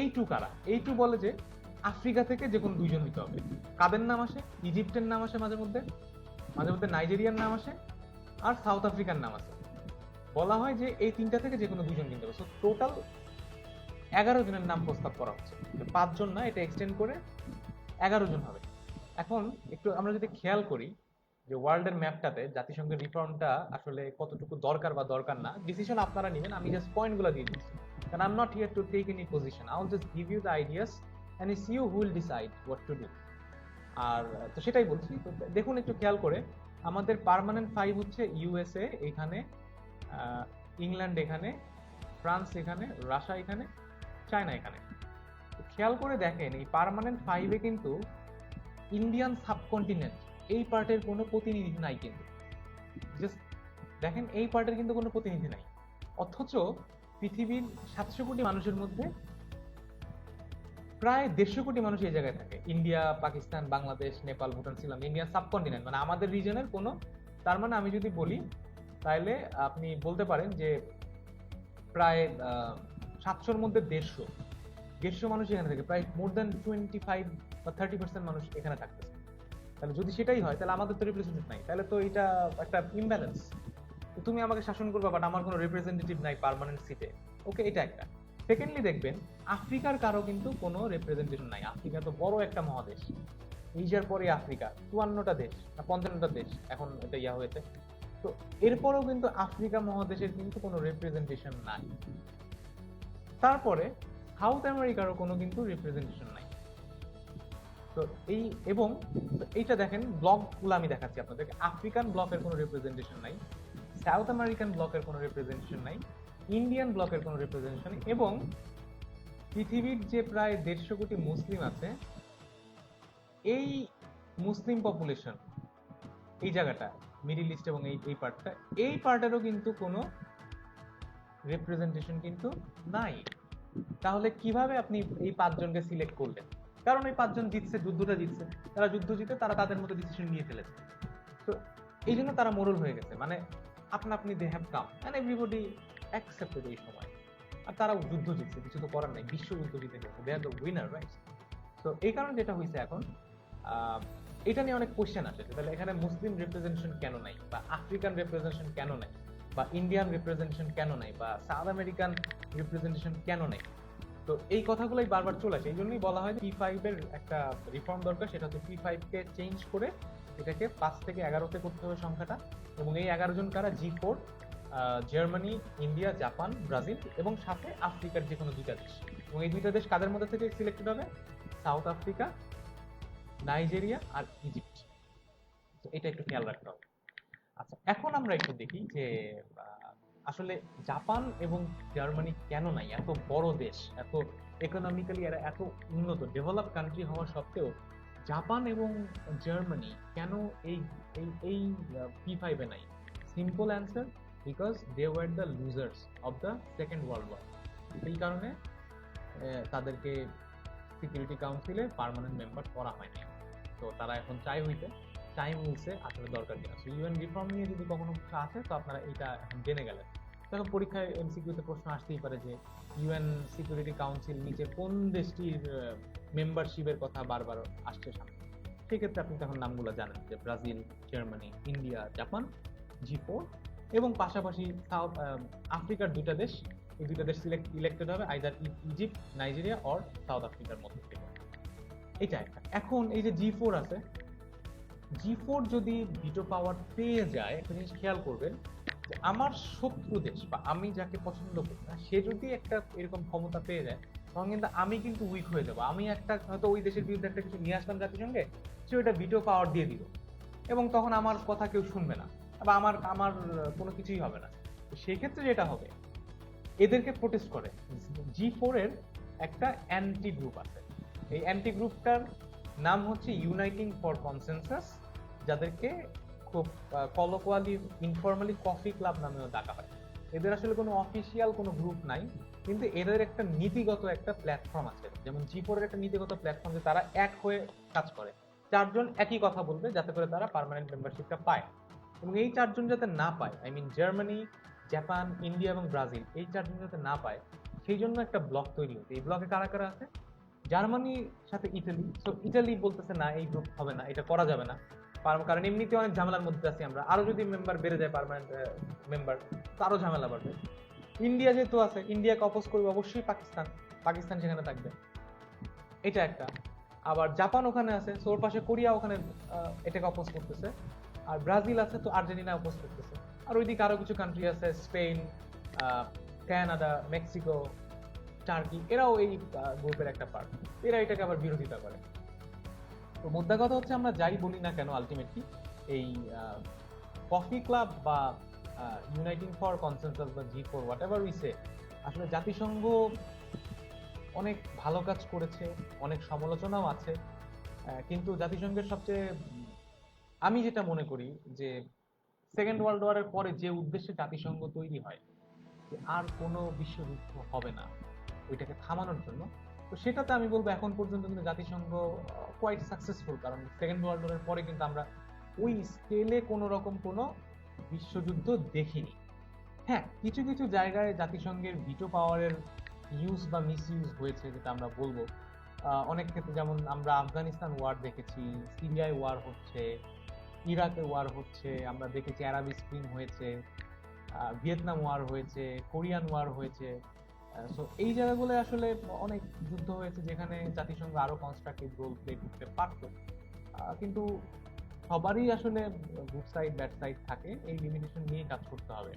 এই 2 কারা? এই 2 বলে যে আফ্রিকা থেকে যে কোনো 2 জন হইতে হবে। কাদের নাম আসে? ইজিপ্টের নাম আসে, মাঝে মধ্যে নাইজেরিয়ার নাম আসে, আর সাউথ আফ্রিকার নাম আসে। বলা হয় যে এই 3টা থেকে যে কোনো 2 জন কিনতে হবে। সো টোটাল 11 জনের নাম প্রস্তাব করা হচ্ছে। 5 জন না, এটা এক্সটেন্ড করে 11 জন হবে। এখন একটু আমরা যদি খেয়াল করি যে ওয়ার্ল্ডের ম্যাপটাতে জাতিসংঘের রিফর্মটা আসলে কতটুকু দরকার বা দরকার না, ডিসিশন আপনারা নেবেন। আমি জাস্ট পয়েন্টগুলো দিয়ে দিচ্ছি, কারণ I am not here to take any position. I will just give you the ideas and it's you who will decide what to do. আর তো সেটাই বলছি। তো দেখুন একটু খেয়াল করে আমাদের পার্মানেন্ট 5 হচ্ছে ইউএসএ এখানে, ইংল্যান্ড এখানে, ফ্রান্স এখানে, রাশিয়া এখানে, চায়না এখানে। খেয়াল করে দেখেন এই পার্মানেন্ট 5-এ কিন্তু ইন্ডিয়ান সাবকন্টিনেন্ট এই পার্টের কোনো প্রতিনিধি নাই, কিন্তু জাস্ট দেখেন এই পার্টের কিন্তু কোনো প্রতিনিধি নাই। অথচ পৃথিবীর 700 কোটি মানুষের মধ্যে প্রায় 150 কোটি মানুষ এই জায়গায় থাকে। India, Pakistan, Bangladesh, Nepal, Bhutan, Sri Lanka, Indian subcontinent মানে আমাদের রিজনের কোনো, তার মানে আমি যদি বলি তাহলে আপনি বলতে পারেন যে প্রায় 700-র মধ্যে 150 মানুষ এখানে থাকে, প্রায় মোর দ্যান 25 বা 30% মানুষ এখানে থাকতেছে। তাহলে যদি সেটাই হয় তাহলে আমাদের তো রিপ্রেজেন্টেটিভ নাই, তাহলে তো এটা একটা ইমব্যালেন্স। তুমি আমাকে শাসন করবা বাট আমার কোনো রিপ্রেজেন্টেটিভ নাই পার্মানেন্ট সিটে, ওকে, এটা একটা। সেকেন্ডলি দেখবেন আফ্রিকার কারো কিন্তু কোনো রিপ্রেজেন্টেশন নাই। আফ্রিকা তো বড় একটা মহাদেশ, এশিয়ার পরে আফ্রিকা 54টা দেশ না 55টা দেশ এখন এটা ইয়া হয়েছে। তো এরপরেও কিন্তু আফ্রিকা মহাদেশের কিন্তু কোনো রিপ্রেজেন্টেশন নাই। তারপরে সাউথ আমেরিকারও কোনো কিন্তু রিপ্রেজেন্টেশন নাই। তো এই এবং এইটা দেখেন ব্লকগুলো আমি দেখাচ্ছি আপনাদেরকে, আফ্রিকান ব্লকের কোনো রিপ্রেজেন্টেশন নাই, সাউথ আমেরিকান ব্লকের কোনো রিপ্রেজেন্টেশন নাই, ইন্ডিয়ান ব্লকের কোনো রিপ্রেজেন্টেশন নেই, এবং পৃথিবীর যে প্রায় 150 কোটি মুসলিম আছে এই মুসলিম পপুলেশন এই জায়গাটা মিডিল ইস্ট এবং এই পার্টটা, এই পার্টেরও কিন্তু কোনো রিপ্রেজেন্টেশন কিন্তু নাই। তাহলে কিভাবে আপনি এই 5 জনকে সিলেক্ট করলেন? কারণ এই 5 জন জিতছে, যুদ্ধটা জিতছে, তারা যুদ্ধ জিতে তারা তাদের মতো ডিসিশন নিয়ে ফেলেছে। তো এই জন্য তারা মোরাল হয়ে গেছে, মানে আপনা আপনি they have come and everybody accepted এই সময়। আর তারাও যুদ্ধ জিতছে, কিছু তো করার নাই, বিশ্বযুদ্ধ জিতে গেছে, দে আর দ্য উইনার, রাইট? তো এই কারণে যেটা হয়েছে এখন এটা নিয়ে অনেক কোশ্চেন আসে, তাহলে এখানে মুসলিম রিপ্রেজেন্টেশন কেন নাই, বা আফ্রিকান রিপ্রেজেন্টেশন কেন নাই, বা ইন্ডিয়ান রিপ্রেজেন্টেশন কেন নাই, বা সাউথ আমেরিকান রিপ্রেজেন্টেশন কেন নাই? তো এই কথাগুলোই বারবার চলে আসে। এই জন্যই বলা হয় P5 এর একটা রিফর্ম দরকার, সেটা হচ্ছে P5 কে চেঞ্জ করে এটাকে 5 থেকে 11তে করতে হবে সংখ্যাটা। এবং এই 11 জন কারা? G4, Germany, India, Japan, Brazil এবং সাথে আফ্রিকার যে কোনো 2টা দেশ। এবং এই 2টা দেশ কাদের মধ্যে থেকে সিলেক্টেড হবে? সাউথ আফ্রিকা, নাইজেরিয়া আর ইজিপ্ট। তো এটা একটু খেয়াল রাখতে হবে। আচ্ছা, এখন আমরা একটু দেখি যে আসলে জাপান এবং জার্মানি কেন নাই? এত বড় দেশ, এত ইকোনমিক্যালি এরা এত উন্নত ডেভেলপ কান্ট্রি হওয়া সত্ত্বেও জাপান এবং জার্মানি কেন এই এই এই P5 এ নাই? Simple answer, because they were the losers of the second world war. এই কারণে তাদেরকে সিকিউরিটি কাউন্সিলে পার্মানেন্ট মেম্বার করা হয়নি। তো তারা এখন চাই হইতে টাইম মিলছে আসলে দরকার কিনা। সো ইউএন রিফর্ম নিয়ে যদি কখনো কিছু আসে তো আপনারা এটা এখন জেনে গেলেন। দেখো পরীক্ষায় এমসিকিউতে প্রশ্ন আসতেই পারে যে ইউএন সিকিউরিটি কাউন্সিল নিচে কোন দেশটির মেম্বারশিপের কথা বারবার আসছে সামনে। সেক্ষেত্রে আপনি তখন নামগুলো জানেন যে Brazil, Germany, India, Japan, G4 এবং পাশাপাশি সাউথ আফ্রিকার 2টা দেশ। এই 2টা দেশ ইলেক্টেড হবে either Egypt, Nigeria or south আফ্রিকার মধ্যে থেকে। এটা একটা। এখন এই যে G4 আছে, G4 যদি ভিটো পাওয়ার পেয়ে যায়, একটা জিনিস খেয়াল করবেন যে আমার শত্রু দেশ বা আমি যাকে পছন্দ করি না সে যদি একটা এরকম ক্ষমতা পেয়ে যায় তখন কিন্তু আমি কিন্তু উইক হয়ে যাবো। আমি একটা হয়তো ওই দেশের বিরুদ্ধে একটা কিছু নিয়ে আসলাম জাতিসংঘে, সে ওটা ভিটো পাওয়ার দিয়ে দিল এবং তখন আমার কথা কেউ শুনবে না বা আমার আমার কোনো কিছুই হবে না। সেক্ষেত্রে যেটা হবে, এদেরকে প্রোটেস্ট করে G4 এর একটা অ্যান্টি গ্রুপ আছে। এই অ্যান্টি গ্রুপটার নাম হচ্ছে ইউনাইটিং ফর কনসেনসাস, যাদেরকে খুব কলোকুয়ালি ইনফর্মালি কফি ক্লাব নামেও ডাকা হয়। এদের আসলে কোনো অফিসিয়াল কোনো গ্রুপ নাই, কিন্তু এদের একটা নীতিগত একটা প্ল্যাটফর্ম আছে। যেমন G4 এর একটা নীতিগত প্ল্যাটফর্ম, যে তারা এক হয়ে কাজ করে, 4 জন একই কথা বলবে যাতে করে তারা পার্মানেন্ট মেম্বারশিপটা পায়। এবং এই 4 জন যাতে না পায়, I mean Germany, Japan, India এবং ব্রাজিল, এই 4 জন যাতে না পায় সেই জন্য একটা ব্লক তৈরি হচ্ছে। এই ব্লকে কারা কারা আছে? জার্মানির সাথে ইটালি। তো ইটালি বলতেছে না, এই গ্রুপ হবে না, এটা করা যাবে না, কারণ এমনিতে অনেক ঝামেলার মধ্যে আছি আমরা, আরো যদি মেম্বার বেড়ে যায় পার্মানেন্ট মেম্বার তো আরো ঝামেলা বাড়বে। ইন্ডিয়া যেহেতু আছে, ইন্ডিয়াকে অপোজ করবে অবশ্যই পাকিস্তান, পাকিস্তান সেখানে থাকবে, এটা একটা। আবার জাপান ওখানে আছে, ওর পাশে কোরিয়া ওখানে এটাকে অপোজ করতেছে। আর ব্রাজিল আছে, তো আর্জেন্টিনা অপোজ করতেছে। আর ওইদিকে আরো কিছু কান্ট্রি আছে, স্পেন, কানাডা, মেক্সিকো, টার্কি, এরাও এই গ্রুপের একটা পার্ট, এরা এটাকে আবার বিরোধিতা করে। তো মুদ্রা কথা হচ্ছে আমরা যাই বলি না কেন আলটিমেটলি এই কফি ক্লাব বা ইউনাইটিং ফর কনসেনসাস বা G4 what ever we say, আসলে জাতিসংঘ অনেক ভালো কাজ করেছে, অনেক সমালোচনাও আছে, কিন্তু জাতিসংঘের সবচেয়ে আমি যেটা মনে করি যে সেকেন্ড ওয়ার্ল্ড ওয়ারের পরে যে উদ্দেশ্যে জাতিসংঘ তৈরি হয় যে আর কোনো বিশ্বযুদ্ধ হবে না ওইটাকে থামানোর জন্য, তো সেটাতে আমি বলবো এখন পর্যন্ত কিন্তু জাতিসংঘ কোয়াইট সাকসেসফুল, কারণ সেকেন্ড ওয়ার্ল্ড ওয়ারের পরে কিন্তু আমরা ওই স্কেলে কোনো রকম কোনো বিশ্বযুদ্ধ দেখিনি। হ্যাঁ, কিছু কিছু জায়গায় জাতিসংঘের ভিটো পাওয়ারের ইউজ বা মিস ইউজ হয়েছে, যেটা আমরা বলবো অনেক ক্ষেত্রে, যেমন আমরা আফগানিস্তান ওয়ার দেখেছি, সিরিয়ায় ওয়ার হচ্ছে, ইরাকে ওয়ার হচ্ছে, আমরা দেখেছি আরব স্প্রিং হয়েছে, ভিয়েতনাম ওয়ার হয়েছে, কোরিয়ান ওয়ার হয়েছে। সো এই জায়গাগুলো আসলে অনেক যুদ্ধ হয়েছে যেখানে জাতিসংঘ আরো কনস্ট্রাকটিভ রোল প্লে করতে পারতো, কিন্তু সবারই আসলে গুড সাইড ব্যাড সাইড থাকে, এই লিমিটেশন নিয়ে কাজ করতে হবে।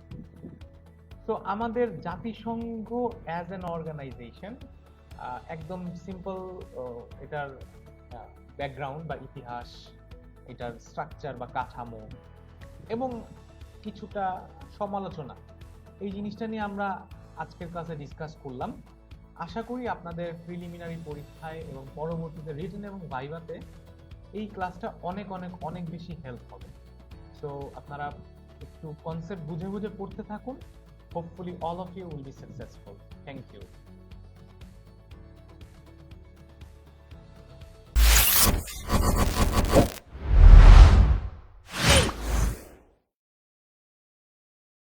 তো আমাদের জাতিসংঘ অ্যাজ অ্যান অর্গানাইজেশন একদম সিম্পল, এটার ব্যাকগ্রাউন্ড বা ইতিহাস, এটার স্ট্রাকচার বা কাঠামো এবং কিছুটা সমালোচনা, এই জিনিসটা নিয়ে আমরা আজকের ক্লাসে ডিসকাস করলাম। আশা করি আপনাদের প্রিলিমিনারি পরীক্ষায় এবং পরবর্তীতে রিটেন এবং ভাইভাতে এই ক্লাসটা অনেক অনেক অনেক বেশি হেল্প হবে। সো আপনারা একটু কনসেপ্ট বুঝে বুঝে পড়তে থাকুন। Hopefully all of you will be successful. Thank you.